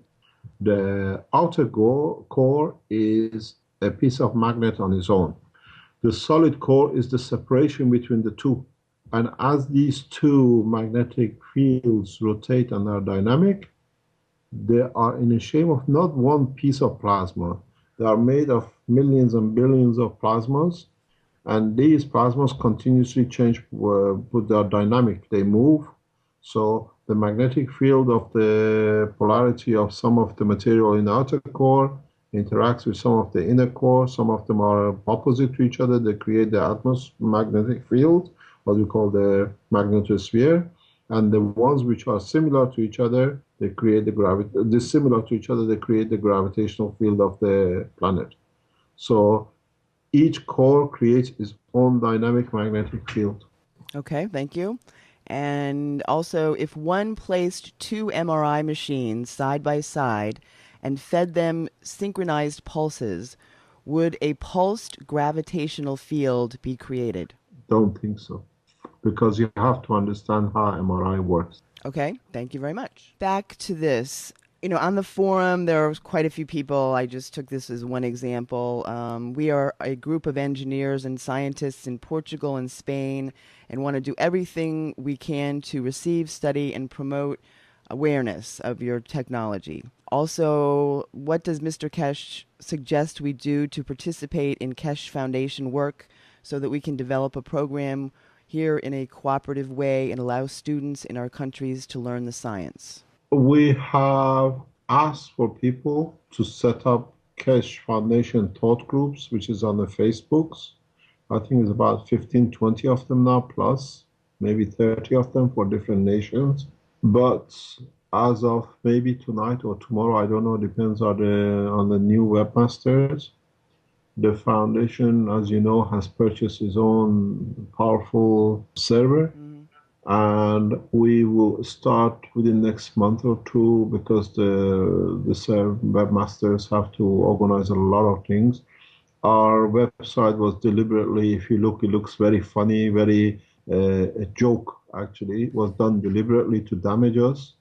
The outer core is a piece of magnet on its own. The solid core is the separation between the two. And as these two magnetic fields rotate and are dynamic, they are in a shape of not one piece of plasma. They are made of millions and billions of plasmas, and these plasmas continuously change, but they are dynamic. They move. So the magnetic field of the polarity of some of the material in the outer core interacts with some of the inner core. Some of them are opposite to each other. They create the magnetic field, what we call the magnetosphere. And the ones which are similar to each other, they create dissimilar to each other, they create the gravitational field of the planet. So each core creates its own dynamic magnetic field. Okay, thank you. And also, if one placed two MRI machines side by side and fed them synchronized pulses, would a pulsed gravitational field be created? Don't think so, because you have to understand how MRI works. Okay, thank you very much. Back to this. On the forum, there are quite a few people. I just took this as one example. We are a group of engineers and scientists in Portugal and Spain and want to do everything we can to receive, study, and promote awareness of your technology. Also, what does Mr. Keshe suggest we do to participate in Keshe Foundation work so that we can develop a program here in a cooperative way and allow students in our countries to learn the science? We have asked for people to set up Keshe Foundation Thought Groups, which is on the Facebooks. I think it's about 15, 20 of them now, plus maybe 30 of them for different nations. But as of maybe tonight or tomorrow, I don't know, depends on the new webmasters. The foundation, as you know, has purchased its own powerful server, and we will start within next month or two because the webmasters have to organize a lot of things. Our website was deliberately, if you look, it looks very funny, very a joke actually. It was done deliberately to damage us.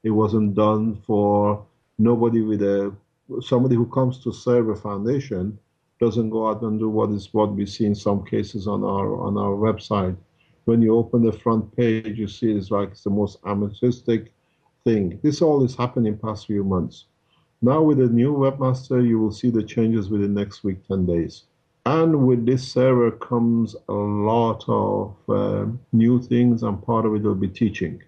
It wasn't done for nobody with somebody who comes to serve a foundation doesn't go out and do what we see in some cases on our website. When you open the front page, you see it's the most amateuristic thing. This all is happening past few months. Now with the new webmaster, you will see the changes within next week, 10 days. And with this server comes a lot of new things, and part of it will be teaching.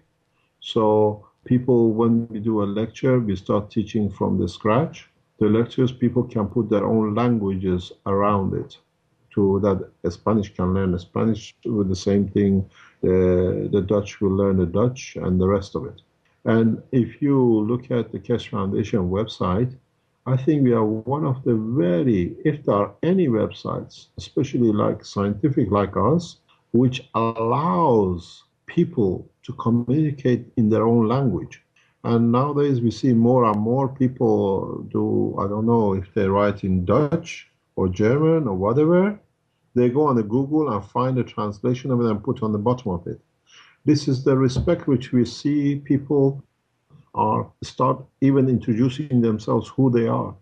So people, when we do a lecture, we start teaching from the scratch. The lectures, people can put their own languages around it to that a Spanish can learn a Spanish with the same thing. The Dutch will learn the Dutch and the rest of it. And if you look at the Keshe Foundation website, I think we are one of the very, if there are any websites, especially like scientific like us, which allows people to communicate in their own language. And nowadays we see more and more people do, I don't know if they write in Dutch or German or whatever, they go on the Google and find a translation of it and put on the bottom of it. This is the respect which we see people are start even introducing themselves who they are.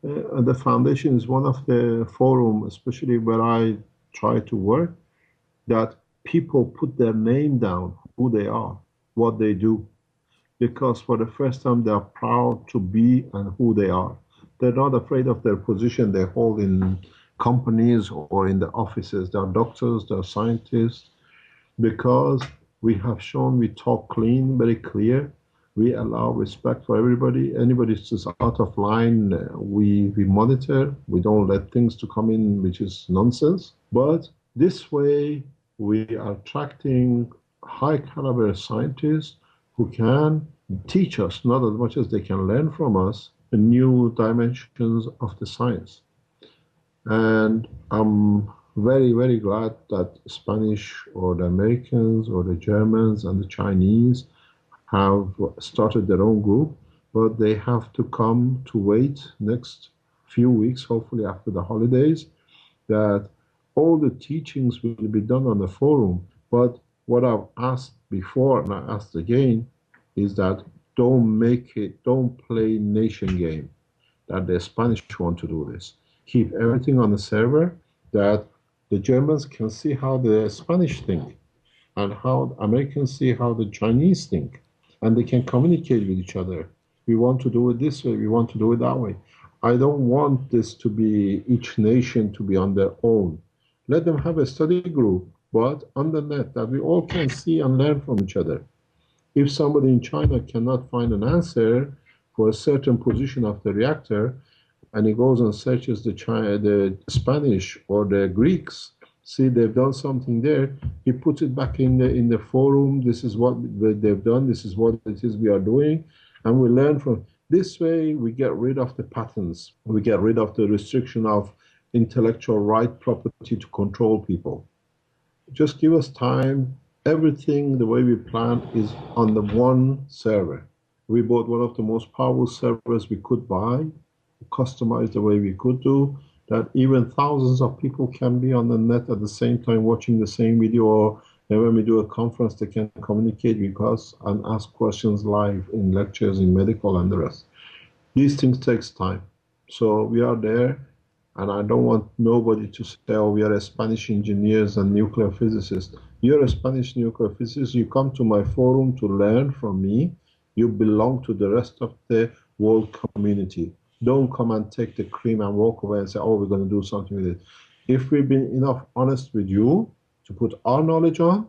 The foundation is one of the forum, especially where I try to work, that people put their name down, who they are, what they do, because for the first time they are proud to be and who they are. They're not afraid of their position they hold in companies or in the offices. They are doctors, they are scientists, because we have shown we talk clean, very clear. We allow respect for everybody. Anybody who's out of line, we monitor. We don't let things to come in which is nonsense. But this way, we are attracting high caliber scientists who can teach us, not as much as they can learn from us, the new dimensions of the science. And I'm very, very glad that Spanish or the Americans or the Germans and the Chinese have started their own group, but they have to come to wait next few weeks, hopefully after the holidays, that all the teachings will be done on the forum. But what I've asked before and I asked again is that don't play nation game, that the Spanish want to do this. Keep everything on the server, that the Germans can see how the Spanish think and how the Americans see how the Chinese think, and they can communicate with each other. We want to do it this way, we want to do it that way. I don't want this to be each nation to be on their own. Let them have a study group, but on the net, that we all can see and learn from each other. If somebody in China cannot find an answer for a certain position of the reactor, and he goes and searches the Spanish or the Greeks, see they've done something there, he puts it back in the forum. This is what they've done, this is what it is we are doing, and we learn from. This way we get rid of the patents, we get rid of the restriction of intellectual right property to control people. Just give us time. Everything the way we plan is on the one server. We bought one of the most powerful servers we could buy, customized the way we could do, that even thousands of people can be on the net at the same time watching the same video, or when we do a conference, they can communicate with us and ask questions live in lectures, in medical and the rest. These things takes time. So we are there, and I don't want nobody to say, oh, we are a Spanish engineers and nuclear physicists. You're a Spanish nuclear physicist, you come to my forum to learn from me, you belong to the rest of the world community. Don't come and take the cream and walk away and say, oh, we're going to do something with it. If we've been enough honest with you to put our knowledge on,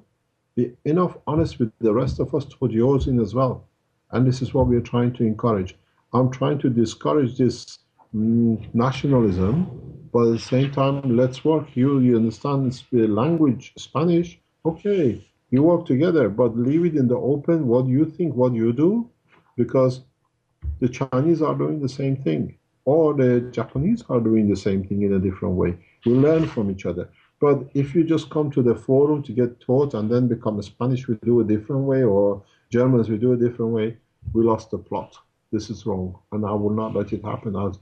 be enough honest with the rest of us to put yours in as well. And this is what we're trying to encourage. I'm trying to discourage this nationalism, but at the same time, let's work. You understand language, Spanish? Okay, you work together, but leave it in the open. What you think, what you do, because the Chinese are doing the same thing, or the Japanese are doing the same thing in a different way. We learn from each other. But if you just come to the forum to get taught and then become a Spanish, we do a different way, or Germans, we do a different way, we lost the plot. This is wrong, and I will not let it happen. As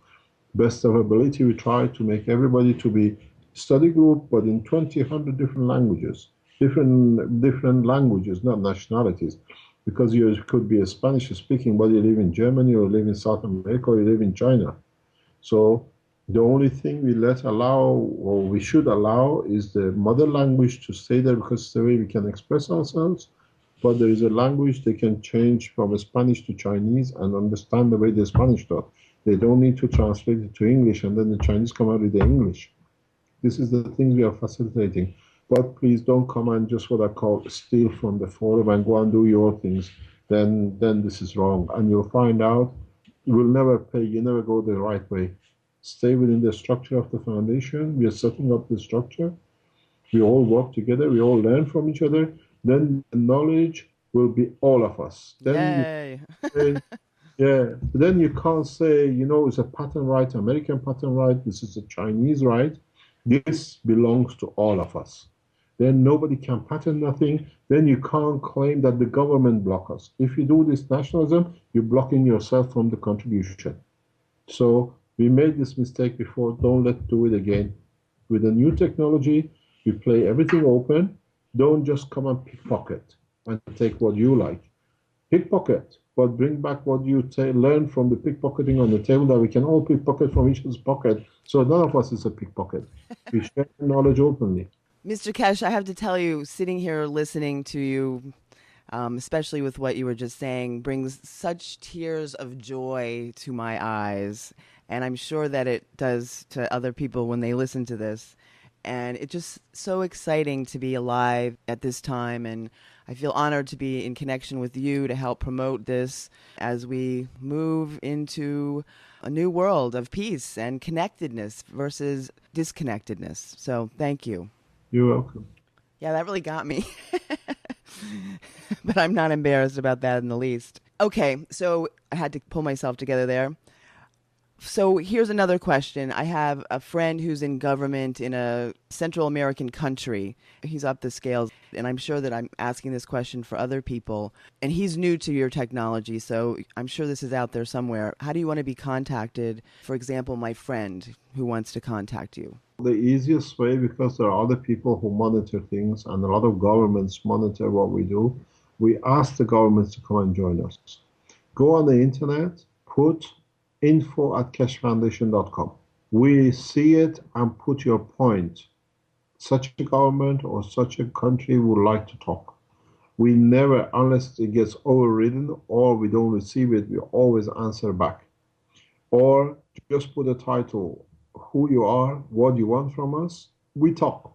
best of ability, we try to make everybody to be study group, but in 100 different languages, different languages, not nationalities, because you could be a Spanish speaking, but you live in Germany or live in South America or you live in China. So the only thing we let allow or we should allow is the mother language to stay there because it's the way we can express ourselves. But there is a language they can change from Spanish to Chinese and understand the way the Spanish talk. They don't need to translate it to English and then the Chinese come out with the English. This is the things we are facilitating. But please don't come and just what I call steal from the forum and go and do your things. Then this is wrong. And you'll find out you will never pay, you never go the right way. Stay within the structure of the foundation. We are setting up the structure. We all work together. We all learn from each other. Then the knowledge will be all of us. Then Yay. you say, yeah. Then you can't say, it's a pattern right, American pattern right. This is a Chinese right. This belongs to all of us. Then nobody can patent nothing. Then you can't claim that the government blocks us. If you do this nationalism, you're blocking yourself from the contribution. So we made this mistake before. Don't let's do it again. With the new technology, we play everything open. Don't just come and pickpocket and take what you like. Pickpocket, but bring back what you learn from the pickpocketing on the table that we can all pickpocket from each other's pocket. So none of us is a pickpocket. We share knowledge openly. Mr. Keshe, I have to tell you, sitting here listening to you, especially with what you were just saying, brings such tears of joy to my eyes. And I'm sure that it does to other people when they listen to this. And it's just so exciting to be alive at this time. And I feel honored to be in connection with you to help promote this as we move into a new world of peace and connectedness versus disconnectedness. So thank you. You're welcome. Yeah, that really got me. But I'm not embarrassed about that in the least. Okay, so I had to pull myself together there. So here's another question. I have a friend who's in government in a Central American country. He's up the scales, and I'm sure that I'm asking this question for other people. And he's new to your technology, so I'm sure this is out there somewhere. How do you want to be contacted? For example, my friend who wants to contact you. The easiest way, because there are other people who monitor things and a lot of governments monitor what we do, we ask the governments to come and join us. Go on the internet, put info@keshefoundation.com. We see it and put your point. Such a government or such a country would like to talk. We never, unless it gets overridden or we don't receive it, we always answer back. Or just put a title, who you are, what you want from us. We talk.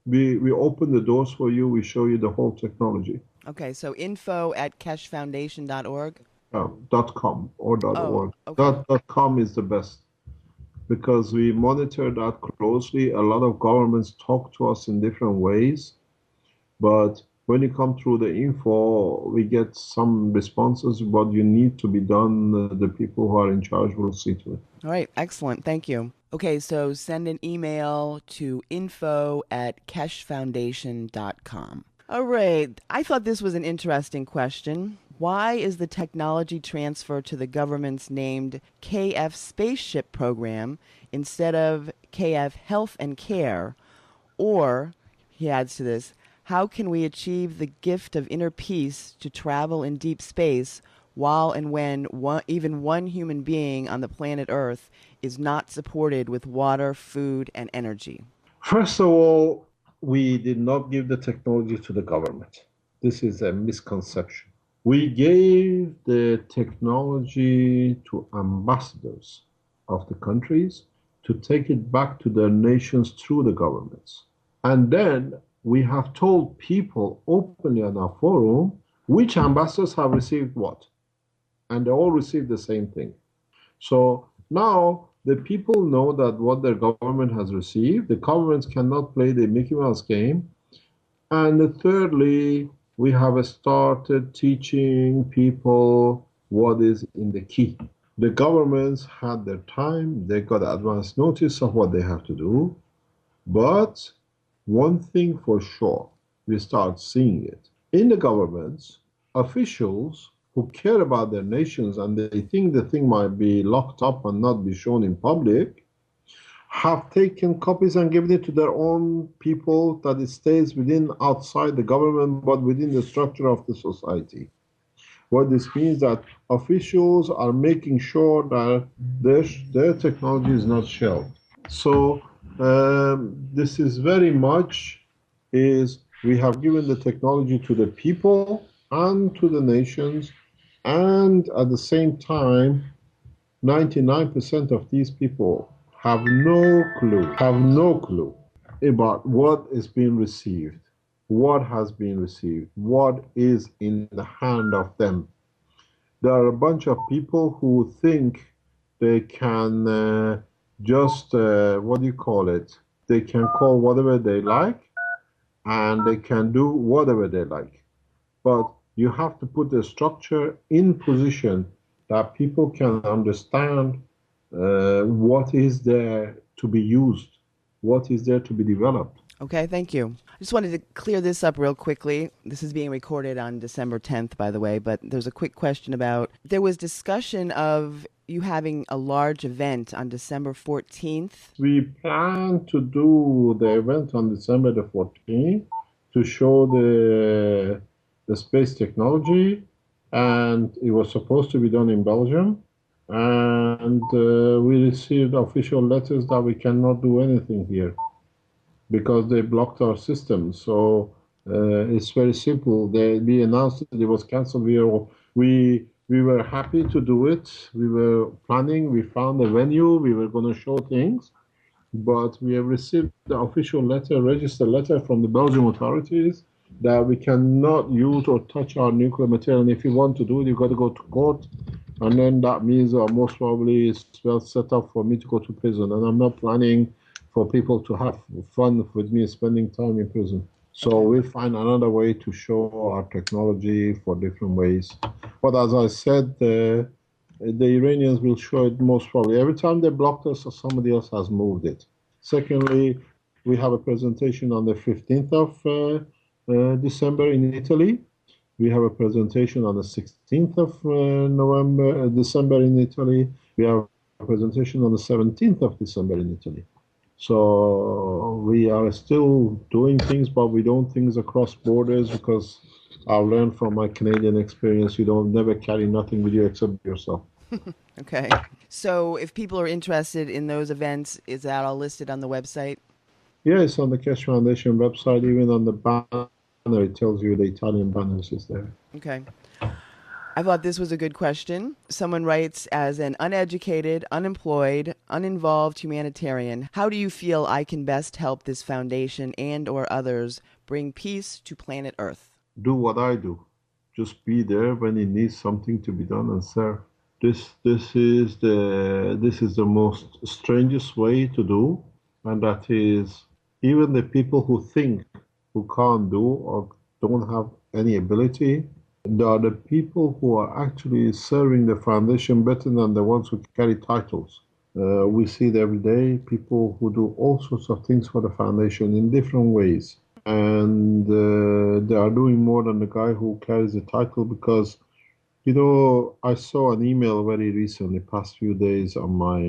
We open the doors for you. We show you the whole technology. Okay, so info@keshefoundation.org. .com or .org. Okay. .com is the best because we monitor that closely. A lot of governments talk to us in different ways, but when you come through the info, we get some responses. What you need to be done, the people who are in charge will see to it. All right, excellent. Thank you. Okay, so send an email to info@keshefoundation.com. All right, I thought this was an interesting question. Why is the technology transfer to the government's named KF Spaceship Program instead of KF Health and Care? Or, he adds to this, how can we achieve the gift of inner peace to travel in deep space while and when even one human being on the planet Earth is not supported with water, food, and energy? First of all, we did not give the technology to the government. This is a misconception. We gave the technology to ambassadors of the countries to take it back to their nations through the governments. And then we have told people openly on our forum which ambassadors have received what. And they all received the same thing. So now the people know that what their government has received. The governments cannot play the Mickey Mouse game. And thirdly, we have started teaching people what is in the key. The governments had their time, they got advance notice of what they have to do. But one thing for sure, we start seeing it. In the governments, officials who care about their nations and they think the thing might be locked up and not be shown in public, have taken copies and given it to their own people that it stays within outside the government but within the structure of the society. What this means that officials are making sure that their technology is not shelved. So this is very much is we have given the technology to the people and to the nations, and at the same time, 99% of these people have no clue about what is being received, what has been received, what is in the hand of them. There are a bunch of people who think they can just, what do you call it? They can call whatever they like and they can do whatever they like. But you have to put the structure in position that people can understand what is there to be used, what is there to be developed. Okay, thank you. I just wanted to clear this up real quickly. This is being recorded on December 10th, by the way, but there's a quick question about, there was discussion of you having a large event on December 14th. We plan to do the event on December the 14th to show the space technology, and it was supposed to be done in Belgium. And we received official letters that we cannot do anything here because they blocked our system. So it's very simple. We announced it was canceled. We were happy to do it. We were planning. We found a venue. We were going to show things. But we have received the official letter, registered letter from the Belgian authorities that we cannot use or touch our nuclear material. And if you want to do it, you've got to go to court. And then that means most probably it's well set up for me to go to prison. And I'm not planning for people to have fun with me spending time in prison. So we'll find another way to show our technology for different ways. But as I said, the Iranians will show it most probably. Every time they blocked us, somebody else has moved it. Secondly, we have a presentation on the 15th of December in Italy. We have a presentation on the 16th of December in Italy. We have a presentation on the 17th of December in Italy. So we are still doing things, but we don't things across borders because I've learned from my Canadian experience, you don't never carry nothing with you except yourself. Okay. So if people are interested in those events, is that all listed on the website? Yeah, it's on the Keshe Foundation website. Even on the banner, it tells you the Italian banners is there. Okay. I thought this was a good question. Someone writes, as an uneducated, unemployed, uninvolved humanitarian, how do you feel I can best help this foundation and or others bring peace to planet Earth? Do what I do. Just be there when it needs something to be done and serve. This is the most strangest way to do, and that is even the people who think who can't do or don't have any ability, they are the people who are actually serving the foundation better than the ones who carry titles. We see it every day, people who do all sorts of things for the foundation in different ways. And they are doing more than the guy who carries the title because, you know, I saw an email very recently, past few days on my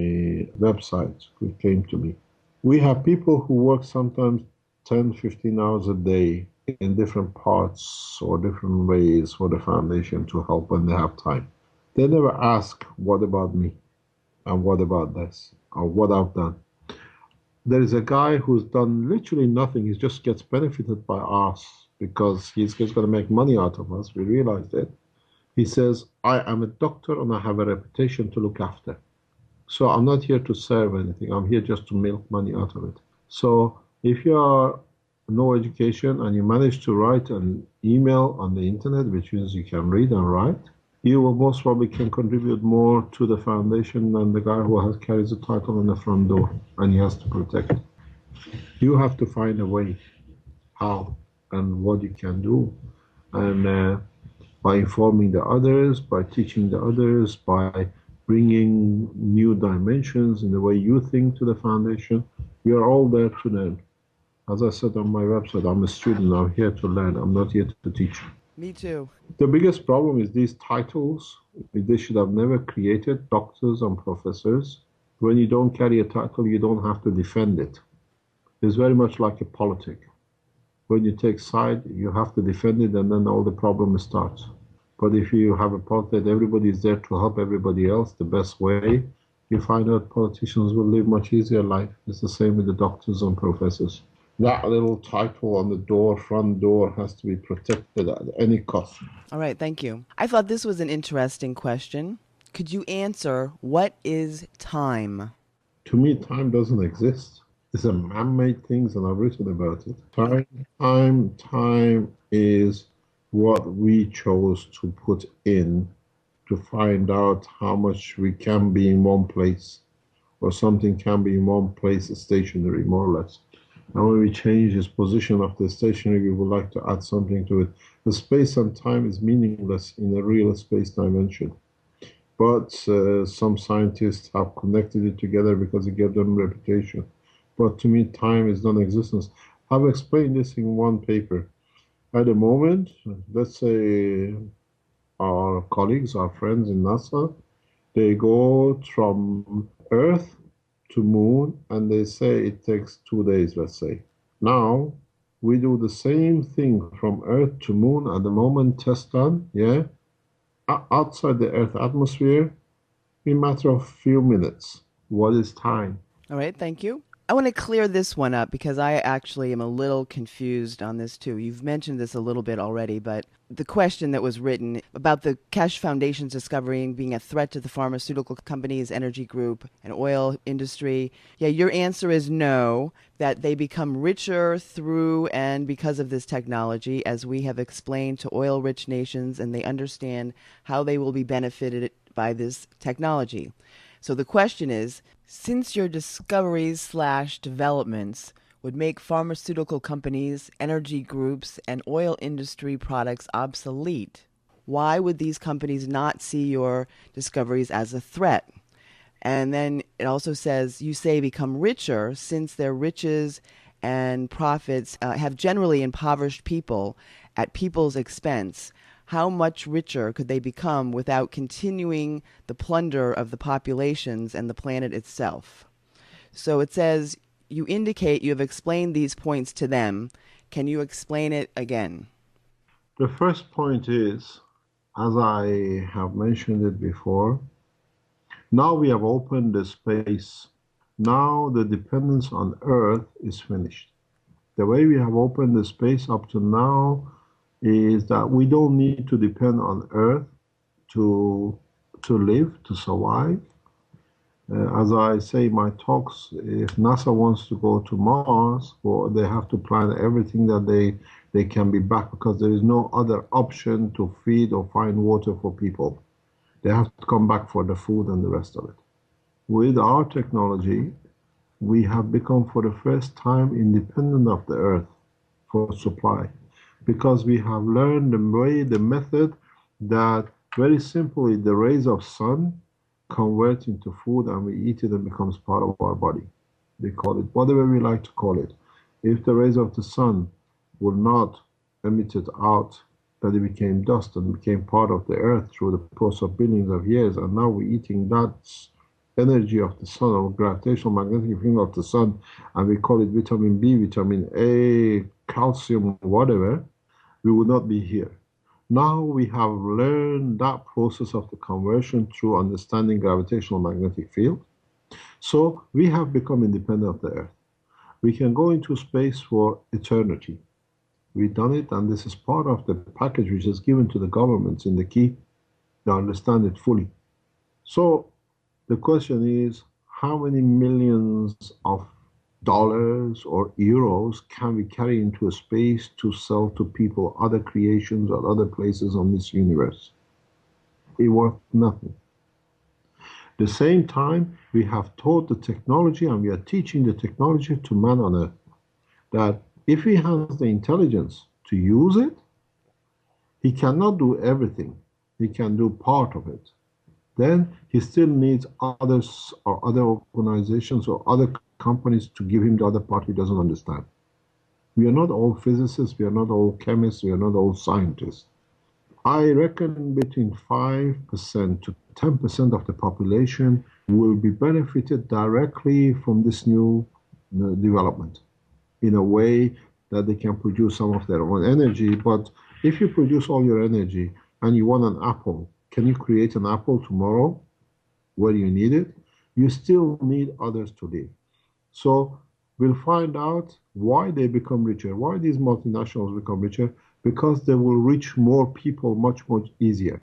website, which came to me. We have people who work sometimes 10, 15 hours a day in different parts or different ways for the foundation to help when they have time. They never ask, what about me? And what about this? Or what I've done? There is a guy who's done literally nothing. He just gets benefited by us because he's going to make money out of us. We realized it. He says, I am a doctor and I have a reputation to look after. So I'm not here to serve anything. I'm here just to milk money out of it. So if you are no education and you manage to write an email on the internet, which means you can read and write, You will most probably can contribute more to the foundation than the guy who has carries a title in the front door and he has to protect it. You have to find a way how and what you can do, and by informing the others, by teaching the others, by bringing new dimensions in the way you think to the foundation. We are all there to learn. As I said on my website, I'm a student. I'm here to learn. I'm not here to teach. Me too. The biggest problem is these titles. They should have never created doctors and professors. When you don't carry a title, you don't have to defend it. It's very much like a politic. When you take side, you have to defend it, and then all the problem starts. But if you have a politic, everybody is there to help everybody else the best way, you find out politicians will live much easier life. It's the same with the doctors and professors. That little title on the door, front door, has to be protected at any cost. All right, thank you. I thought this was an interesting question. Could you answer, what is time? To me, time doesn't exist. It's a man-made thing, and I've written about it. Time is what we chose to put in to find out how much we can be in one place, or something can be in one place stationary, more or less. And when we change its position of the stationary, we would like to add something to it. The space and time is meaningless in a real space dimension. But some scientists have connected it together because it gave them reputation. But to me, time is non-existence. I've explained this in one paper. At the moment, let's say our colleagues, our friends in NASA, they go from Earth to Moon, and they say it takes 2 days, let's say. Now, we do the same thing from Earth to Moon at the moment, test done, yeah? Outside the Earth atmosphere, in a matter of few minutes. What is time? All right, thank you. I want to clear this one up because I actually am a little confused on this too. You've mentioned this a little bit already, but the question that was written about the Keshe Foundation's discovery being a threat to the pharmaceutical companies, energy group, and oil industry. Yeah, your answer is no, that they become richer through and because of this technology, as we have explained to oil-rich nations, and they understand how they will be benefited by this technology. So the question is, since your discoveries/developments would make pharmaceutical companies, energy groups, and oil industry products obsolete, why would these companies not see your discoveries as a threat? And then it also says, you say become richer since their riches and profits have generally impoverished people at people's expense. How much richer could they become without continuing the plunder of the populations and the planet itself? So it says, you indicate you have explained these points to them. Can you explain it again? The first point is, as I have mentioned it before, now we have opened the space. Now the dependence on Earth is finished. The way we have opened the space up to now is that we don't need to depend on Earth to live, to survive. As I say in my talks, if NASA wants to go to Mars, well, they have to plan everything that they can be back, because there is no other option to feed or find water for people. They have to come back for the food and the rest of it. With our technology, we have become for the first time independent of the Earth for supply, because we have learned the method that very simply the rays of sun convert into food and we eat it and becomes part of our body. We call it whatever we like to call it. If the rays of the sun would not emit it out, that it became dust and became part of the earth through the process of billions of years, and now we're eating that energy of the sun, or gravitational magnetic field of the sun, and we call it vitamin B, vitamin A, calcium, whatever, we would not be here. Now we have learned that process of the conversion through understanding gravitational magnetic field. So we have become independent of the Earth. We can go into space for eternity. We've done it, and this is part of the package which is given to the governments in the key. They understand it fully. So the question is, how many millions of dollars or euros can we carry into a space to sell to people, other creations or other places on this universe? It worth nothing. At the same time, we have taught the technology and we are teaching the technology to man on earth that if he has the intelligence to use it, he cannot do everything. He can do part of it. Then he still needs others or other organizations or other companies to give him the other part he doesn't understand. We are not all physicists, we are not all chemists, we are not all scientists. I reckon between 5% to 10% of the population will be benefited directly from this new development in a way that they can produce some of their own energy. But if you produce all your energy and you want an apple, can you create an apple tomorrow where you need it? You still need others to live. So we'll find out why they become richer, why these multinationals become richer, because they will reach more people much, much easier.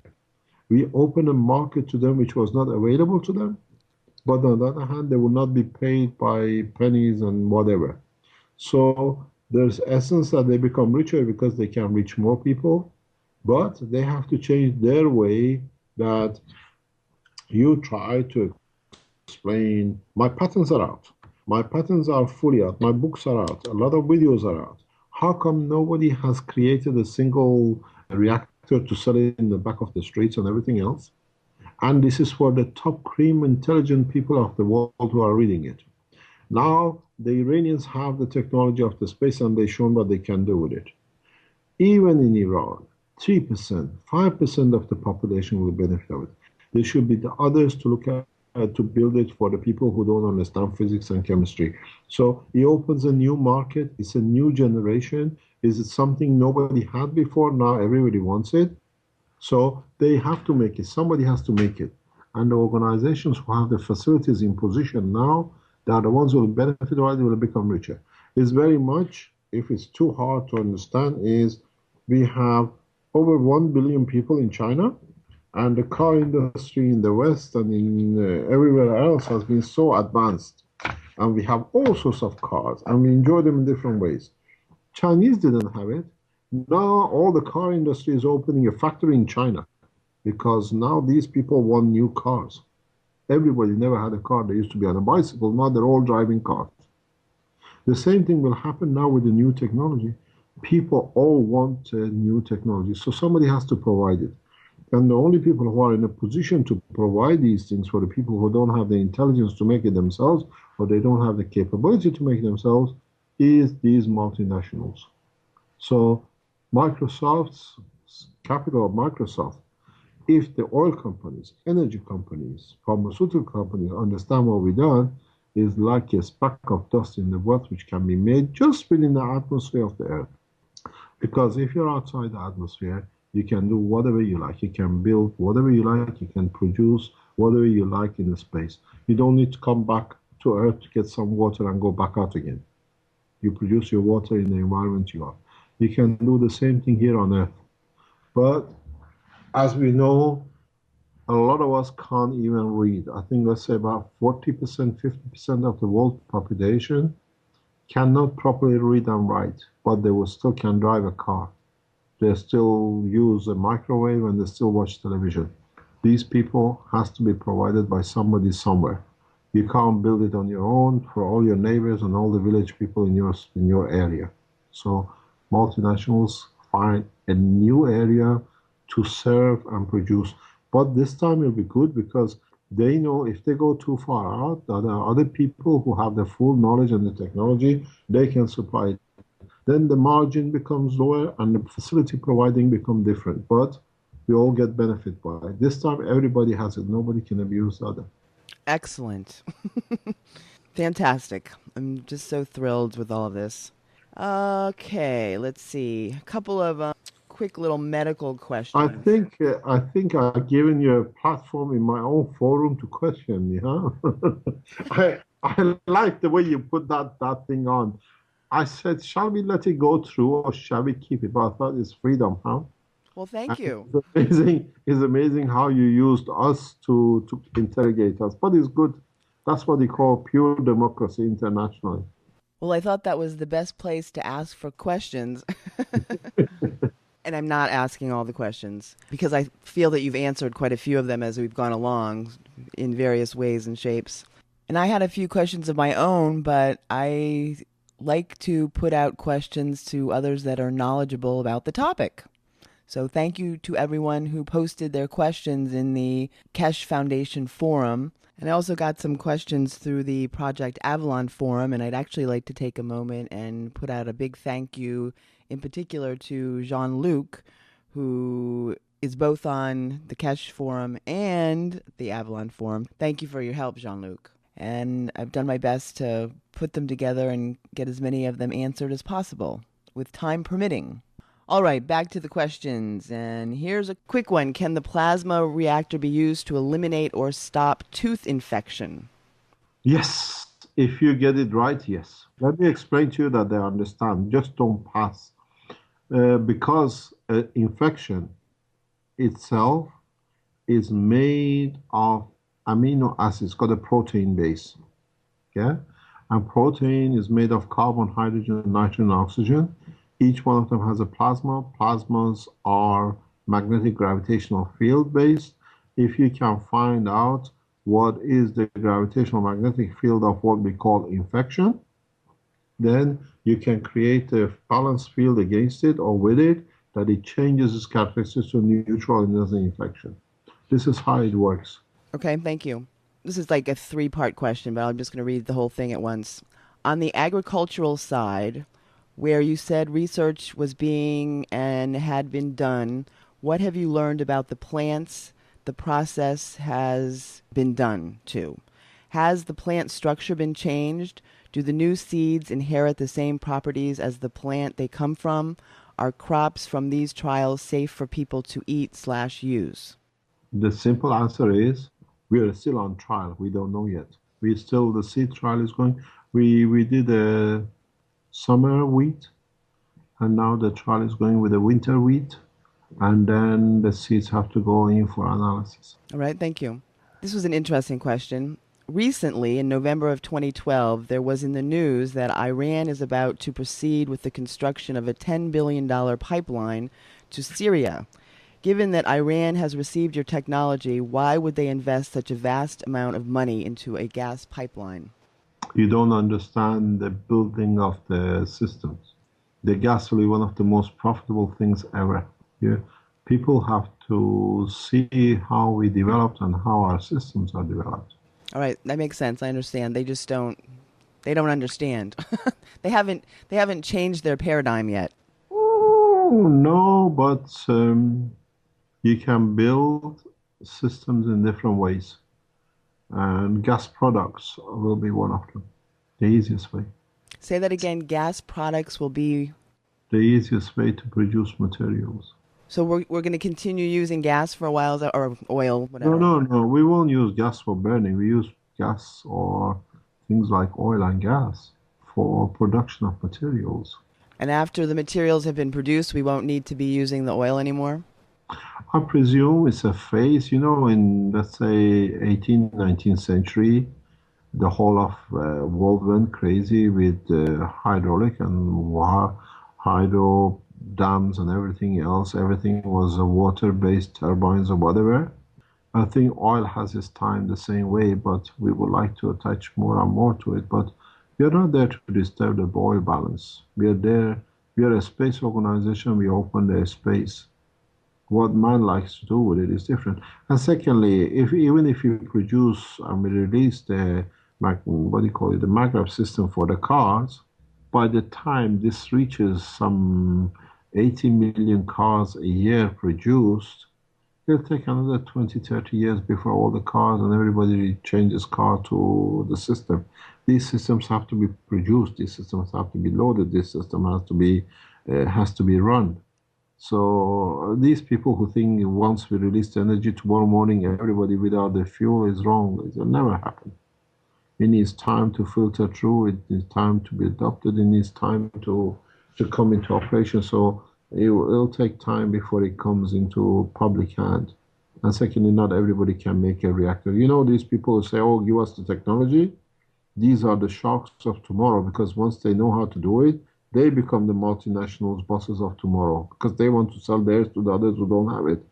We open a market to them which was not available to them, but on the other hand, they will not be paid by pennies and whatever. So there's essence that they become richer because they can reach more people, but they have to change their way that you try to explain. My patents are out. My patents are fully out. My books are out. A lot of videos are out. How come nobody has created a single reactor to sell it in the back of the streets and everything else? And this is for the top cream intelligent people of the world who are reading it. Now, the Iranians have the technology of the space and they've shown what they can do with it. Even in Iran, 3%, 5% of the population will benefit from it. There should be the others to look at to build it for the people who don't understand physics and chemistry. So it opens a new market. It's a new generation. Is it something nobody had before? Now everybody wants it. So they have to make it. Somebody has to make it. And the organizations who have the facilities in position now, they are the ones who will benefit, or they will become richer. It's very much, if it's too hard to understand, is we have over 1 billion people in China, and the car industry in the West and in everywhere else has been so advanced. And we have all sorts of cars, and we enjoy them in different ways. Chinese didn't have it. Now all the car industry is opening a factory in China because now these people want new cars. Everybody never had a car. They used to be on a bicycle. Now they're all driving cars. The same thing will happen now with the new technology. People all want new technology. So somebody has to provide it. And the only people who are in a position to provide these things for the people who don't have the intelligence to make it themselves, or they don't have the capability to make it themselves, is these multinationals. So Microsoft's capital of Microsoft, if the oil companies, energy companies, pharmaceutical companies understand what we've done, is like a speck of dust in the water which can be made just within the atmosphere of the Earth. Because if you're outside the atmosphere, you can do whatever you like. You can build whatever you like. You can produce whatever you like in the space. You don't need to come back to Earth to get some water and go back out again. You produce your water in the environment you are. You can do the same thing here on Earth. But as we know, a lot of us can't even read. I think let's say about 40%, 50% of the world population cannot properly read and write, but they will still can drive a car. They still use a microwave and they still watch television. These people has to be provided by somebody somewhere. You can't build it on your own for all your neighbors and all the village people in your area. So multinationals find a new area to serve and produce. But this time it'll be good because they know if they go too far out, there are other people who have the full knowledge and the technology, they can supply it. Then the margin becomes lower and the facility providing becomes different. But we all get benefit by it. This time everybody has it. Nobody can abuse the other. Excellent. Fantastic. I'm just so thrilled with all of this. Okay, let's see. A couple of quick little medical I questions. think I've given you a platform in my own forum to question me, huh? I like the way you put that thing on. I said, shall we let it go through or shall we keep it? But I thought it's freedom, huh? Well, thank And you. it's amazing how you used us to interrogate us. But it's good. That's what they call pure democracy internationally. Well, I thought that was the best place to ask for questions. And I'm not asking all the questions because I feel that you've answered quite a few of them as we've gone along in various ways and shapes. And I had a few questions of my own, but I like to put out questions to others that are knowledgeable about the topic. So thank you to everyone who posted their questions in the Keshe Foundation forum. And I also got some questions through the Project Avalon forum, and I'd actually like to take a moment and put out a big thank you in particular to Jean-Luc, who is both on the Keshe forum and the Avalon forum. Thank you for your help, Jean-Luc. And I've done my best to put them together and get as many of them answered as possible, with time permitting. All right, back to the questions. And here's a quick one. Can the plasma reactor be used to eliminate or stop tooth infection? Yes, if you get it right, yes. Let me explain to you that they understand. Just don't pass. Because infection itself is made of amino acids, got a protein base. Okay? And protein is made of carbon, hydrogen, nitrogen, and oxygen. Each one of them has a plasma. Plasmas are magnetic gravitational field based. If you can find out what is the gravitational magnetic field of what we call infection, then you can create a balanced field against it or with it that it changes its characteristics to neutral and doesn't infection. This is how it works. Okay, thank you. This is like a three-part question, but I'm just going to read the whole thing at once. On the agricultural side, where you said research was being and had been done, what have you learned about the plants the process has been done to? Has the plant structure been changed? Do the new seeds inherit the same properties as the plant they come from? Are crops from these trials safe for people to eat/use? The simple answer is we are still on trial. We don't know yet. The seed trial is going. We did a summer wheat, and now the trial is going with the winter wheat, and then the seeds have to go in for analysis. All right, thank you. This was an interesting question. Recently, in November of 2012, there was in the news that Iran is about to proceed with the construction of a $10 billion pipeline to Syria. Given that Iran has received your technology, why would they invest such a vast amount of money into a gas pipeline? You don't understand the building of the systems. The gas will be one of the most profitable things ever. People have to see how we developed and how our systems are developed. All right, that makes sense. I understand. They just don't understand. They haven't changed their paradigm yet. Oh, no, but you can build systems in different ways. And gas products will be one of them. The easiest way. Say that again. Gas products will be the easiest way to produce materials. So we're going to continue using gas for a while, or oil, whatever? No. We won't use gas for burning. We use gas or things like oil and gas for production of materials. And after the materials have been produced, we won't need to be using the oil anymore? I presume it's a phase. In, let's say, 18th, 19th century, the whole of world went crazy with hydraulic and hydro dams and everything else. Everything was water-based turbines or whatever. I think oil has its time the same way, but we would like to attach more and more to it. But we are not there to disturb the oil balance. We are a space organization. We open the space. What man likes to do with it is different. And secondly, even if you produce and we release the the maglev system for the cars, by the time this reaches some 80 million cars a year produced, it'll take another 20, 30 years before all the cars and everybody changes car to the system. These systems have to be produced. These systems have to be loaded. This system has to be run. So these people who think once we release the energy tomorrow morning, everybody without the fuel is wrong. It will never happen. It needs time to filter through. It needs time to be adopted. It needs time to come into operation. So it'll take time before it comes into public hand. And secondly, not everybody can make a reactor. These people who say, oh, give us the technology. These are the sharks of tomorrow, because once they know how to do it, They become the multinationals, bosses of tomorrow, because they want to sell theirs to the others who don't have it.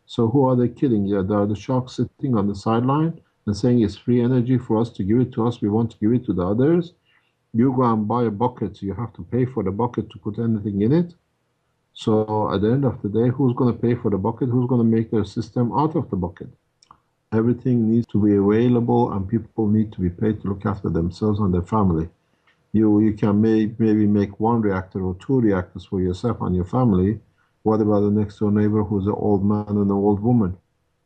So who are they kidding? Yeah, they are the sharks sitting on the sideline and saying it's free energy for us to give it to us. We want to give it to the others. You go and buy a bucket. You have to pay for the bucket to put anything in it. So at the end of the day, who's going to pay for the bucket? Who's going to make their system out of the bucket? Everything needs to be available, and people need to be paid to look after themselves and their family. You can maybe make one reactor or two reactors for yourself and your family. What about the next door neighbor who's an old man and an old woman?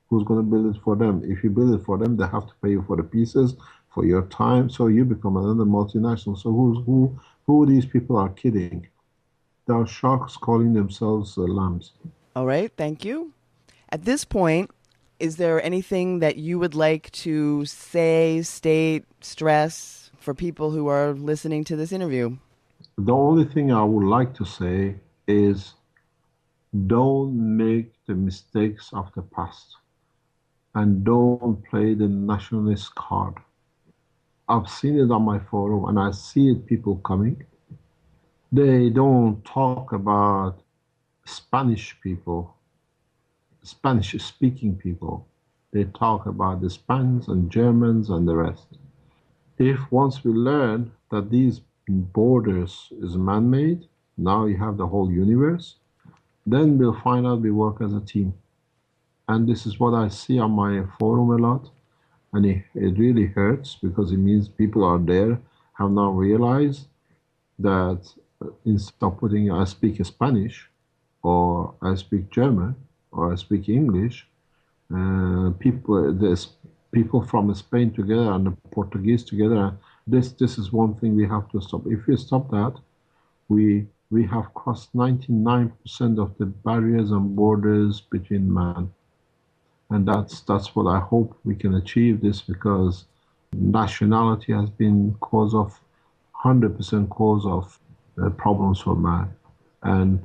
Who's going to build it for them? If you build it for them, they have to pay you for the pieces, for your time. So you become another multinational. So who these people are kidding? They are sharks calling themselves lambs. All right, thank you. At this point, is there anything that you would like to say, state, stress for people who are listening to this interview? The only thing I would like to say is don't make the mistakes of the past and don't play the nationalist card. I've seen it on my forum and I see it people coming. They don't talk about Spanish people, Spanish speaking people. They talk about the Spaniards and Germans and the rest. If once we learn that these borders is man-made, now you have the whole universe, then we'll find out we work as a team. And this is what I see on my forum a lot. And it really hurts because it means people are there, have now realized that instead of putting I speak Spanish or I speak German or I speak English, there's people from Spain together and the Portuguese together. This is one thing we have to stop. If we stop that, we have crossed 99% of the barriers and borders between man. And that's what I hope we can achieve this, because nationality has been 100% cause of problems for man. And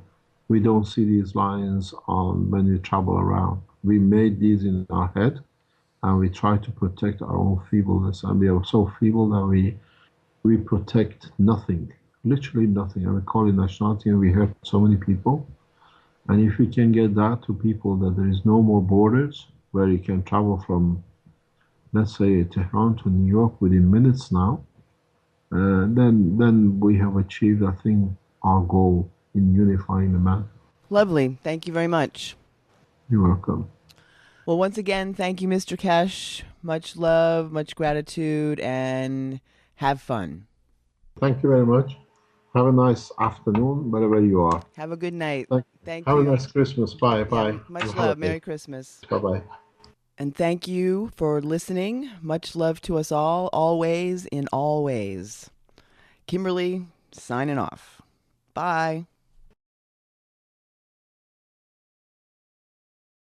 we don't see these lines on when we travel around. We made these in our head and we try to protect our own feebleness. And we are so feeble that we protect nothing, literally nothing. And we call it nationality and we hurt so many people. And if we can get that to people, that there is no more borders, where you can travel from, let's say, Tehran to New York within minutes now, then we have achieved, I think, our goal in unifying the man. Lovely. Thank you very much. You're welcome. Well, once again, thank you, Mr. Keshe. Much love, much gratitude, and have fun. Thank you very much. Have a nice afternoon, wherever you are. Have a good night. Thank Have you. a nice Christmas. Bye. Bye. Much love. Merry Christmas. Bye-bye. And thank you for listening. Much love to us all, always, in all ways. Kimberly, signing off. Bye.